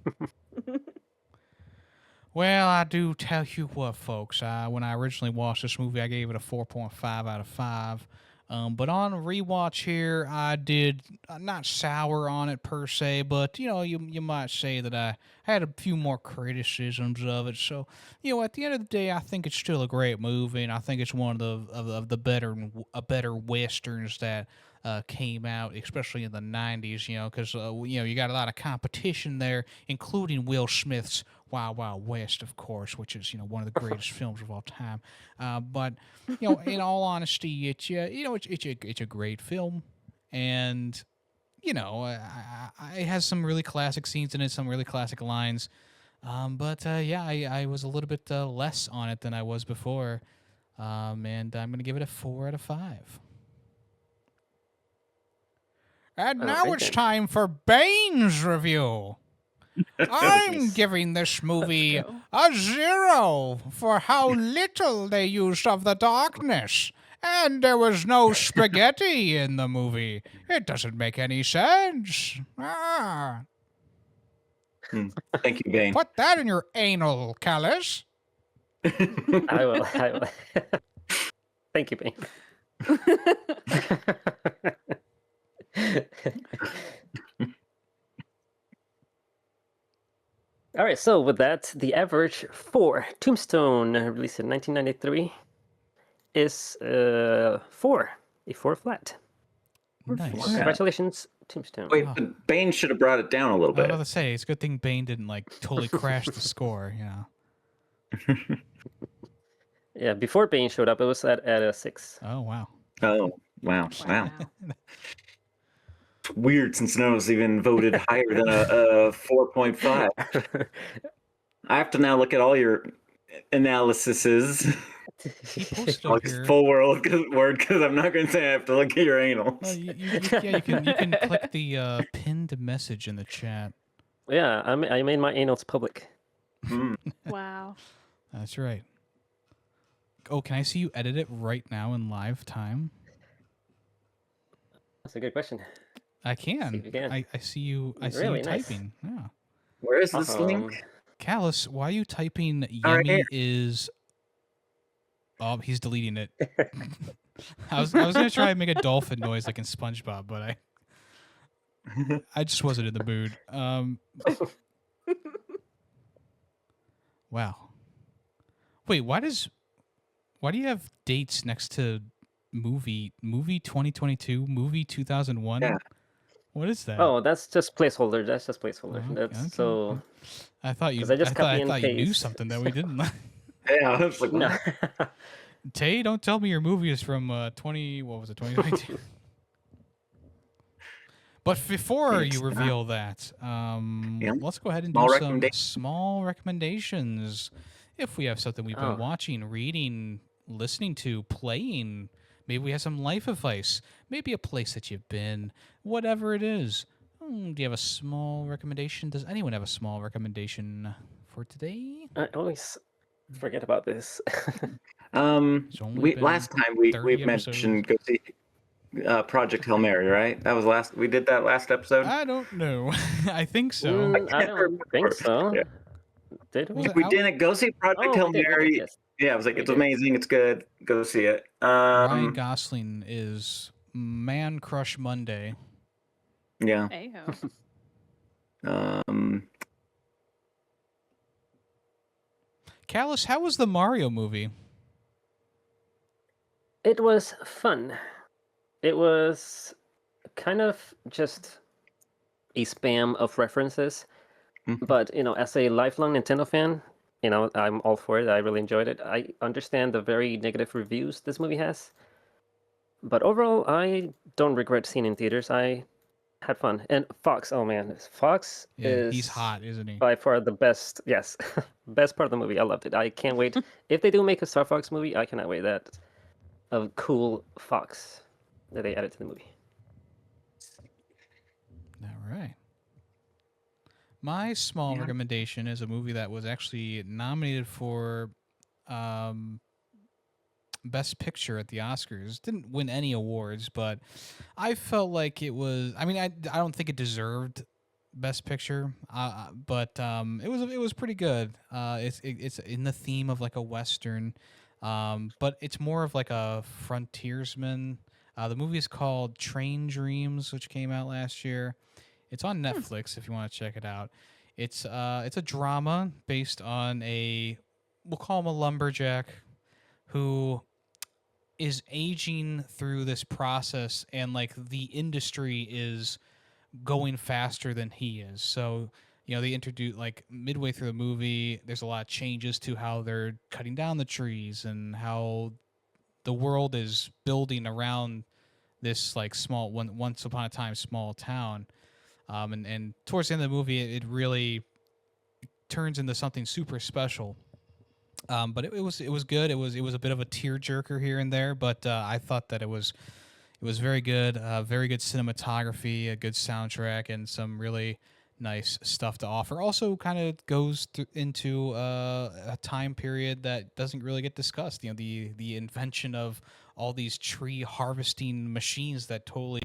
Speaker 1: Well, I do tell you what, folks. When I originally watched this movie, I gave it a 4.5 out of 5. But on rewatch here, I did not sour on it per se, but you might say that I had a few more criticisms of it. So at the end of the day, I think it's still a great movie, and I think it's one of the better westerns that came out, especially in the 90s. Because you got a lot of competition there, including Will Smith's Wild Wild West, of course, which is one of the greatest films of all time. But in all honesty, it's a great film, and it has some really classic scenes in it, some really classic lines. But I was a little bit less on it than I was before, and I'm gonna give it a 4 out of 5. And now it's time for Bane's review. I'm giving this movie a 0 for how little they used of the darkness. And there was no spaghetti in the movie. It doesn't make any sense.
Speaker 4: Thank you, Bane.
Speaker 1: Put that in your anal, Kalas.
Speaker 2: I will. Thank you, Bane. All right, so with that, the average for Tombstone, released in 1993, is 4, a 4 flat.
Speaker 1: Nice.
Speaker 2: Congratulations, Tombstone.
Speaker 4: Wait, but Bane should have brought it down a little
Speaker 1: I was
Speaker 4: bit.
Speaker 1: about to say, it's a good thing Bane didn't totally crash the score,
Speaker 2: Yeah, before Bane showed up, it was at a 6.
Speaker 1: Oh, wow.
Speaker 4: Oh, wow. weird since none of us even voted higher than a 4.5. I have to now look at all your analyses.
Speaker 1: He posted
Speaker 4: I'll
Speaker 1: up
Speaker 4: use
Speaker 1: here.
Speaker 4: full word because I'm not going to say I have to look at your anals.
Speaker 1: Well, you can click the pinned message in the chat.
Speaker 2: Yeah, I made my anals public.
Speaker 3: Wow.
Speaker 1: That's right. Oh, can I see you edit it right now in live time?
Speaker 2: That's a good question.
Speaker 1: I
Speaker 2: See
Speaker 1: can.
Speaker 2: if you can.
Speaker 1: I see you. I see
Speaker 2: Really
Speaker 1: you
Speaker 2: nice.
Speaker 1: typing. Yeah.
Speaker 4: Where is this link?
Speaker 1: Callus, why are you typing
Speaker 4: All right,
Speaker 1: Yemmy
Speaker 4: here.
Speaker 1: is... Oh, he's deleting it. I was gonna try and make a dolphin noise like in SpongeBob, but I just wasn't in the mood. Wow. Wait, why do you have dates next to movie 2022, movie 2001?
Speaker 4: Yeah.
Speaker 1: What is that?
Speaker 2: Oh, that's just placeholder. That's just placeholder.
Speaker 1: Oh,
Speaker 2: That's
Speaker 1: okay.
Speaker 2: so.
Speaker 1: I thought you.
Speaker 2: 'Cause I just copy and
Speaker 1: thought you knew
Speaker 2: paste.
Speaker 1: something that we didn't.
Speaker 4: Yeah, I was like,
Speaker 2: No.
Speaker 4: what?
Speaker 1: Tay, don't tell me your movie is from 2019. But before you reveal that, let's go ahead and do some small recommendations. If we have something we've been watching, reading, listening to, playing, maybe we have some life advice, maybe a place that you've been, whatever it is. Do you have a small recommendation? Does anyone have a small recommendation for today?
Speaker 2: I always forget about this.
Speaker 4: Last time we mentioned go see Project Hail Mary, right? That was we did that last episode.
Speaker 1: I don't know. I think so.
Speaker 2: I don't think so.
Speaker 4: Yeah.
Speaker 2: Did we?
Speaker 4: We didn't go see Project Hail Mary.
Speaker 2: Yes.
Speaker 4: Yeah, I was like, it's amazing. It's good. Go see it.
Speaker 1: Ryan Gosling is Man Crush Monday.
Speaker 4: Yeah.
Speaker 3: Ayo.
Speaker 1: Callus, how was the Mario movie?
Speaker 2: It was fun. It was kind of just a spam of references. But, as a lifelong Nintendo fan, I'm all for it. I really enjoyed it. I understand the very negative reviews this movie has. But overall, I don't regret seeing it in theaters. I had fun. And Fox, oh man, Fox is...
Speaker 1: He's hot, isn't he?
Speaker 2: By far the best, yes, best part of the movie. I loved it. I can't wait. If they do make a Star Fox movie, I cannot wait. That a cool Fox that they added to the movie.
Speaker 1: All right. My small recommendation is a movie that was actually nominated for Best Picture at the Oscars. Didn't win any awards, but I felt like it was... I mean, I don't think it deserved Best Picture, but it was pretty good. It's in the theme of like a Western, but it's more of like a frontiersman. The movie is called Train Dreams, which came out last year. It's on Netflix if you want to check it out. It's a drama based on we'll call him a lumberjack who is aging through this process, and like the industry is going faster than he is. So, they introduce like midway through the movie, there's a lot of changes to how they're cutting down the trees and how the world is building around this like once upon a time small town. And towards the end of the movie, it really turns into something super special. But it was good. It was a bit of a tearjerker here and there, but I thought that it was very good. Very good cinematography, a good soundtrack, and some really nice stuff to offer. Also, kind of goes into a time period that doesn't really get discussed. The invention of all these tree harvesting machines that totally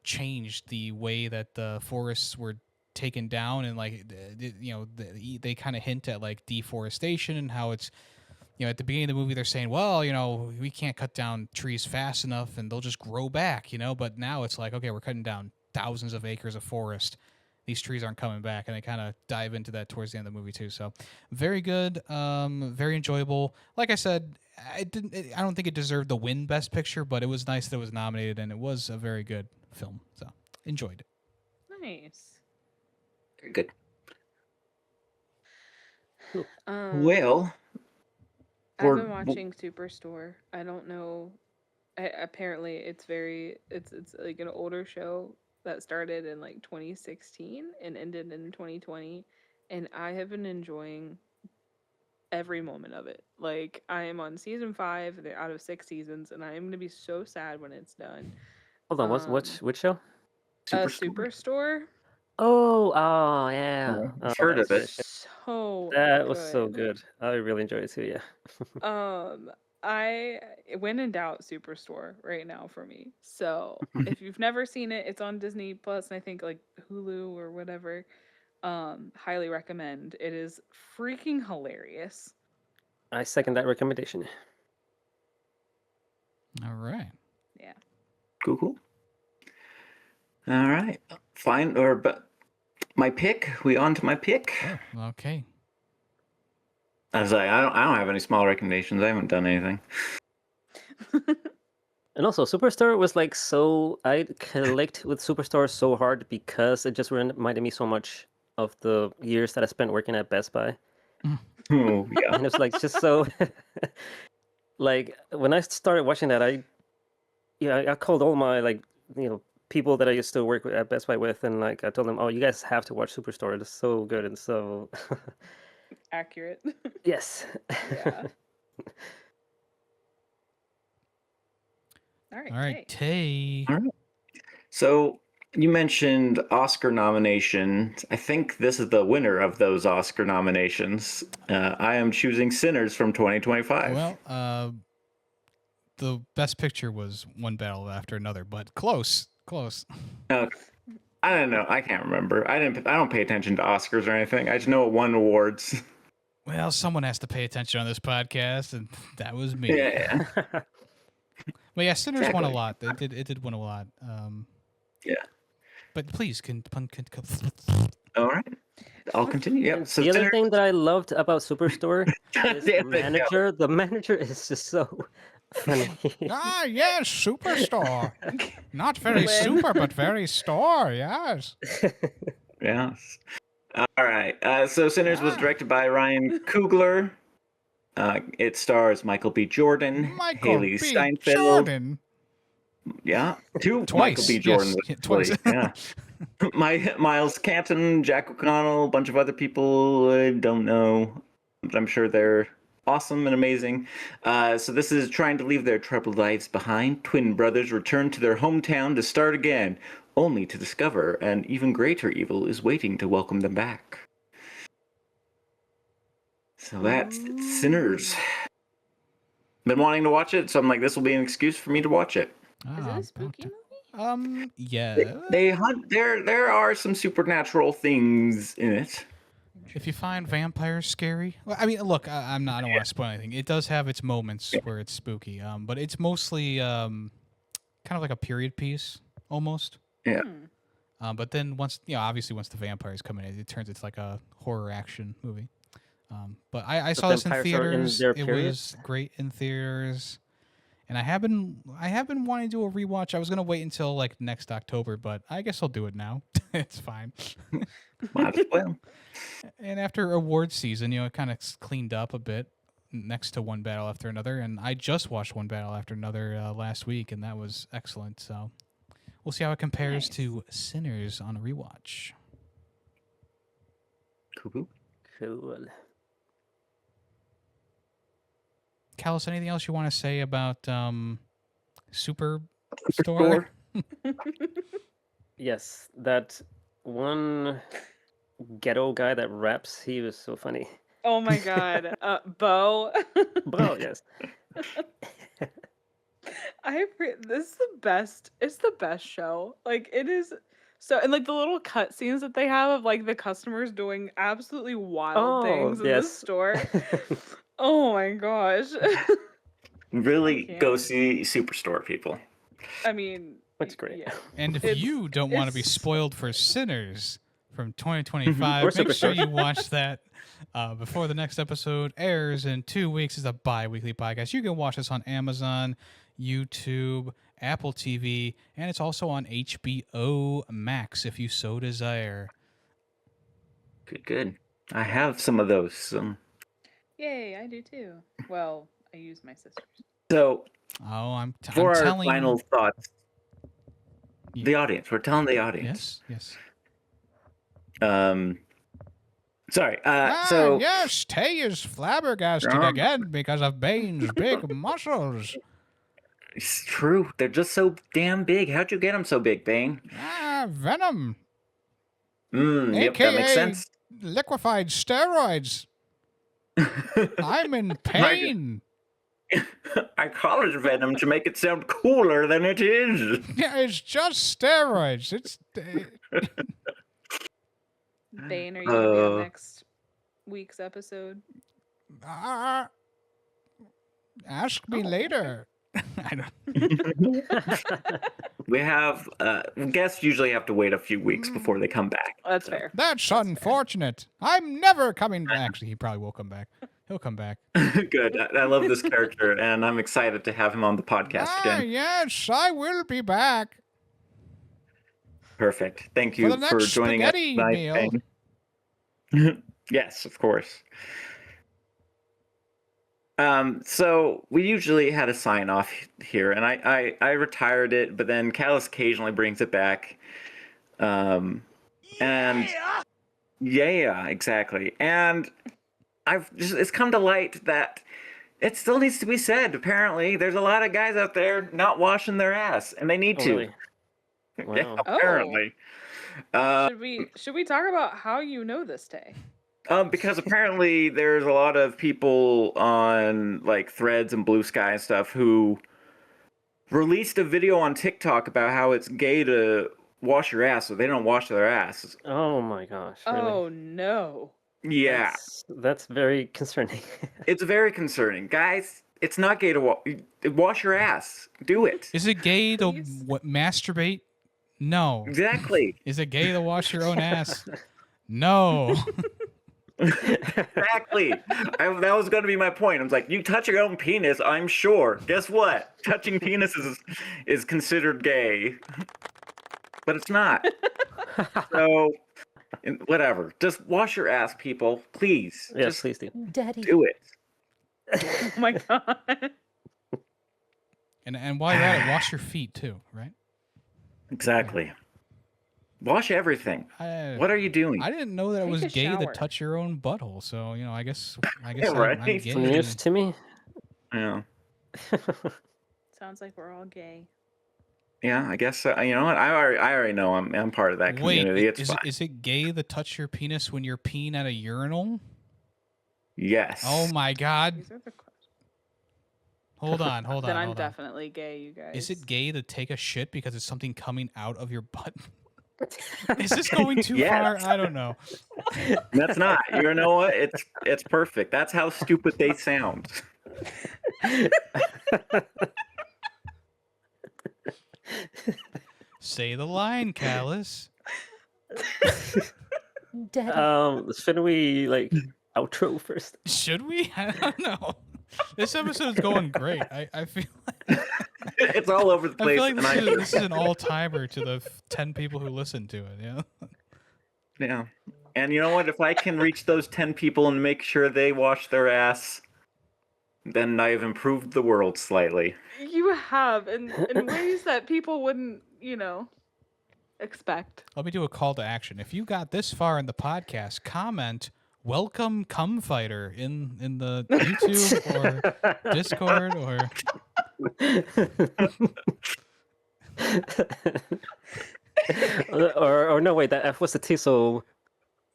Speaker 1: changed the way that the forests were taken down, and like they kind of hint at like deforestation and how it's at the beginning of the movie they're saying, well, we can't cut down trees fast enough and they'll just grow back, but now it's like, okay, we're cutting down thousands of acres of forest, these trees aren't coming back, and they kind of dive into that towards the end of the movie too. So very good, very enjoyable. Like I said, I don't think it deserved the win Best Picture, but it was nice that it was nominated, and it was a very good film, so enjoyed it.
Speaker 3: Nice.
Speaker 4: Very good.
Speaker 3: Well, I've been watching Superstore. I don't know. Apparently, it's like an older show. that started in like 2016 and ended in 2020, and I have been enjoying every moment of it. Like, I am on season 5, they're out of 6 seasons, and I am going to be so sad when it's done.
Speaker 2: Hold on, which show?
Speaker 3: Superstore.
Speaker 2: Oh, yeah.
Speaker 4: Oh,
Speaker 2: Oh,
Speaker 4: I've heard of it.
Speaker 3: So
Speaker 2: that was so
Speaker 3: good.
Speaker 2: good. I really enjoyed it too. Yeah.
Speaker 3: I when in doubt, Superstore right now for me. So if you've never seen it, it's on Disney Plus and I think like Hulu or whatever. Highly recommend. It is freaking hilarious.
Speaker 2: I second that recommendation.
Speaker 1: All right.
Speaker 3: Yeah.
Speaker 4: Cool. All right. Fine. But my pick. We on to my pick.
Speaker 1: Oh, okay.
Speaker 4: I was like, I don't have any small recommendations. I haven't done anything.
Speaker 2: And also, Superstore was like so. I clicked with Superstore so hard because it just reminded me so much of the years that I spent working at Best Buy.
Speaker 4: Oh yeah.
Speaker 2: And it's like just so. Like when I started watching that, I called all my people that I used to work with at Best Buy with, and like I told them, "Oh, you guys have to watch Superstore. It's so good and so."
Speaker 3: Accurate.
Speaker 2: Yes.
Speaker 3: Yeah. All right.
Speaker 1: Tay.
Speaker 4: All right. So you mentioned Oscar nominations. I think this is the winner of those Oscar nominations. I am choosing Sinners from 2025.
Speaker 1: Well, the best picture was One Battle After Another, but close.
Speaker 4: I don't know. I can't remember. I don't pay attention to Oscars or anything. I just know it won awards.
Speaker 1: Well, someone has to pay attention on this podcast, and that was me.
Speaker 4: Yeah.
Speaker 1: But yeah, Sinners won a
Speaker 4: Exactly.
Speaker 1: lot. It did win a lot.
Speaker 4: Yeah.
Speaker 1: But please,
Speaker 4: All right. I'll continue. Yep.
Speaker 2: And
Speaker 4: So
Speaker 2: the other
Speaker 4: Sinners.
Speaker 2: thing that I loved about Superstore is the
Speaker 4: Damn it, no.
Speaker 2: manager. The manager is just so funny.
Speaker 1: Ah, yes, Superstore. Not very
Speaker 3: When-
Speaker 1: super, but very store. Yes.
Speaker 4: Yes. All right. So Sinners was directed by Ryan Coogler. It stars Michael B. Jordan,
Speaker 1: Michael
Speaker 4: Haley
Speaker 1: B.
Speaker 4: Steinfeld.
Speaker 1: Jordan.
Speaker 4: Yeah, two
Speaker 1: Twice,
Speaker 4: Michael B.
Speaker 1: yes,
Speaker 4: Jordan.
Speaker 1: yeah, twice.
Speaker 4: Yeah. Miles Canton, Jack O'Connell, a bunch of other people I don't know, but I'm sure they're awesome and amazing. So this is trying to leave their troubled lives behind. Twin brothers return to their hometown to start again, only to discover an even greater evil is waiting to welcome them back. So that's Sinners. Been wanting to watch it, so I'm like, this will be an excuse for me to watch it.
Speaker 3: Is it a spooky movie?
Speaker 1: Yeah.
Speaker 4: They hunt. There are some supernatural things in it.
Speaker 1: If you find vampires scary, well, I mean, look, I don't want to spoil anything. It does have its moments where it's spooky, but it's mostly kind of like a period piece almost.
Speaker 4: Yeah.
Speaker 1: But then obviously once the vampires come in, it turns into like a horror action movie. But I saw this in
Speaker 2: vampires are in
Speaker 1: theaters.
Speaker 2: their
Speaker 1: It
Speaker 2: period?
Speaker 1: was great in theaters, and I have been wanting to do a rewatch. I was gonna wait until like next October, but I guess I'll do it now. It's fine.
Speaker 4: Might as well.
Speaker 1: And after award season, it kind of cleaned up a bit next to One Battle After Another, and I just watched One Battle After Another last week, and that was excellent. So we'll see how it compares to Sinners on a rewatch.
Speaker 4: Cool.
Speaker 2: Cool.
Speaker 1: Kalas, anything else you want to say about Superstore?
Speaker 4: Superstore.
Speaker 2: Yes, that one ghetto guy that raps, he was so funny.
Speaker 3: Oh my god. Bo.
Speaker 2: Bro, yes.
Speaker 3: This is the best. It's the best show. Like it is so, and like the little cutscenes that they have of like the customers doing absolutely wild things in the
Speaker 2: yes.
Speaker 3: store. Oh my gosh.
Speaker 4: Really
Speaker 3: can't.
Speaker 4: go see Superstore, people.
Speaker 3: I mean,
Speaker 2: That's great.
Speaker 3: Yeah.
Speaker 1: And if
Speaker 3: It's-
Speaker 1: you don't want to be
Speaker 3: it's-
Speaker 1: spoiled for Sinners from 2025,
Speaker 2: Or
Speaker 1: make sure
Speaker 2: Superstore.
Speaker 1: you watch that before the next episode airs in 2 weeks. It's a bi-weekly podcast. You can watch this on Amazon, YouTube, Apple TV, and it's also on HBO Max if you so desire.
Speaker 4: Good. I have some of those.
Speaker 3: Yay, I do too. Well, I use my sister's.
Speaker 4: So
Speaker 1: Oh, I'm
Speaker 4: for our
Speaker 1: telling
Speaker 4: final thoughts. The audience. We're telling the audience.
Speaker 1: Yes.
Speaker 4: Sorry. So
Speaker 1: yes, Tay is flabbergasted again because of Bane's big muscles.
Speaker 4: it's true. They're just so damn big. How'd you get them so big, Bane?
Speaker 1: Venom.
Speaker 4: Yep, that makes sense.
Speaker 1: Liquefied steroids. I'm in pain.
Speaker 4: I call it venom to make it sound cooler than it is.
Speaker 1: Yeah, it's just steroids. It's.
Speaker 3: Bane, are you gonna be on next week's episode?
Speaker 1: Ask me later. I don't.
Speaker 4: We have guests usually have to wait a few weeks before they come back.
Speaker 3: That's fair.
Speaker 1: That's unfortunate. I'm never coming back. Actually, he probably will come back. He'll come back.
Speaker 4: Good. I love this character, and I'm excited to have him on the podcast again.
Speaker 1: Yes, I will be back.
Speaker 4: Perfect. Thank you for joining us tonight. Yes, of course. So we usually had a sign off here, and I retired it, but then Kalas occasionally brings it back. And yeah, exactly. And it's come to light that it still needs to be said. Apparently, there's a lot of guys out there not washing their ass, and they need to.
Speaker 2: Really? Wow.
Speaker 4: Yeah, apparently.
Speaker 3: Should we talk about how you know this, Tay?
Speaker 4: Because apparently there's a lot of people on like Threads and Blue Sky and stuff who released a video on TikTok about how it's gay to wash your ass, so they don't wash their asses.
Speaker 2: Oh my gosh. Really?
Speaker 3: Oh no.
Speaker 4: Yeah.
Speaker 2: That's very concerning.
Speaker 4: It's very concerning. Guys, it's not gay to wash your ass. Do it.
Speaker 1: Is it gay to masturbate? No.
Speaker 4: Exactly.
Speaker 1: Is it gay to wash your own ass? No.
Speaker 4: Exactly. That was going to be my point. I was like, you touch your own penis, I'm sure. Guess what? Touching penises is considered gay. But it's not. So, whatever. Just wash your ass, people. Please.
Speaker 2: Yes,
Speaker 4: just
Speaker 2: please do.
Speaker 5: Daddy.
Speaker 4: do it.
Speaker 3: Oh my god.
Speaker 1: And while you're at it, wash your feet too, right?
Speaker 4: Exactly. Wash everything. What are you doing?
Speaker 1: I didn't know that it
Speaker 3: Take
Speaker 1: was
Speaker 3: a
Speaker 1: gay to
Speaker 3: shower.
Speaker 1: touch your own butthole. So I guess
Speaker 4: Yeah, right.
Speaker 1: I'm gay.
Speaker 2: It's news to me.
Speaker 4: Yeah.
Speaker 3: Sounds like we're all gay.
Speaker 4: Yeah, I guess you know what? I already know I'm part of that community.
Speaker 1: Wait,
Speaker 4: It's fine.
Speaker 1: is it gay to touch your penis when you're peeing at a urinal?
Speaker 4: Yes.
Speaker 1: Oh my god.
Speaker 3: These are the questions.
Speaker 1: Hold on.
Speaker 3: Then I'm
Speaker 1: hold on.
Speaker 3: definitely gay, you guys.
Speaker 1: Is it gay to take a shit because it's something coming out of your butt? Is this going too far? I don't know.
Speaker 4: That's not. You know what? It's perfect. That's how stupid they sound.
Speaker 1: Say the line, Kalas.
Speaker 5: Daddy.
Speaker 2: Shouldn't we outro first?
Speaker 1: Should we? I don't know. This episode's going great. I feel like
Speaker 4: It's all over the
Speaker 1: I
Speaker 4: place.
Speaker 1: feel like
Speaker 4: and
Speaker 1: this is an all-timer to the 10 people who listen to it. Yeah.
Speaker 4: Yeah. And you know what? If I can reach those 10 people and make sure they wash their ass, then I have improved the world slightly.
Speaker 3: You have in ways that people wouldn't, expect.
Speaker 1: Let me do a call to action. If you got this far in the podcast, comment "Welcome Cum Fighter" in the YouTube or Discord or
Speaker 2: or no, wait, that F was the T, so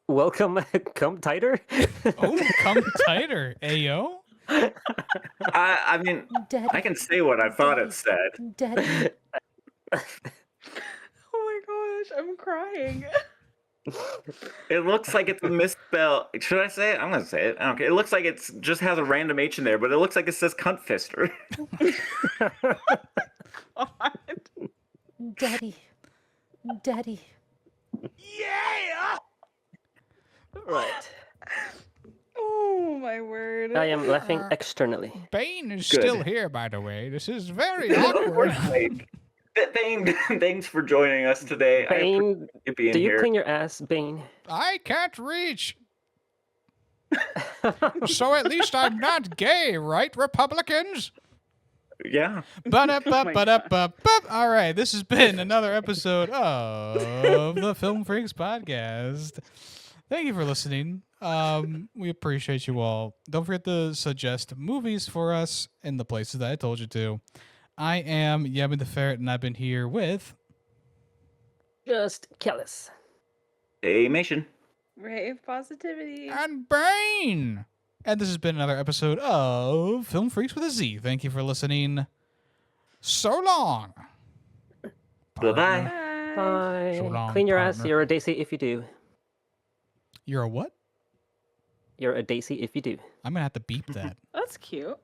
Speaker 2: welcome, come tighter.
Speaker 1: oh, come tighter, ayo.
Speaker 4: I mean,
Speaker 5: Daddy.
Speaker 4: I can say what I thought it said.
Speaker 5: Daddy.
Speaker 3: Oh my gosh, I'm crying.
Speaker 4: It looks like it's a misspell. Should I say it? I'm gonna say it. I don't care. It looks like it's just has a random H in there, but it looks like it says cunt fister.
Speaker 3: What?
Speaker 5: Daddy. Daddy.
Speaker 4: Yeah.
Speaker 2: Right.
Speaker 3: Oh my word.
Speaker 2: I am laughing externally.
Speaker 1: Bane is
Speaker 4: Good.
Speaker 1: still here, by the way. This is very awkward.
Speaker 4: Bane, thanks for joining us today. I
Speaker 2: Bane,
Speaker 4: appreciate you being
Speaker 2: do you
Speaker 4: here.
Speaker 2: clean your ass, Bane?
Speaker 1: I can't reach. So at least I'm not gay, right, Republicans?
Speaker 4: Yeah.
Speaker 1: Ba-da-ba-ba-da-ba-ba. All right, this has been another episode of the Film Freakz podcast. Thank you for listening. We appreciate you all. Don't forget to suggest movies for us in the places that I told you to. I am YemmytheFerret, and I've been here with...
Speaker 2: JustKalas.
Speaker 4: Taymation.
Speaker 3: RaeofPositivity.
Speaker 1: and Brain. And this has been another episode of Film Freakz with a Z. Thank you for listening. So long.
Speaker 4: Bye-bye.
Speaker 1: Partner.
Speaker 3: Bye.
Speaker 1: So
Speaker 2: Bye.
Speaker 1: long,
Speaker 2: Clean your ass.
Speaker 1: partner.
Speaker 2: You're a daisy if you do.
Speaker 1: You're a what?
Speaker 2: You're a daisy if you do.
Speaker 1: I'm going to have to beep that.
Speaker 3: That's cute.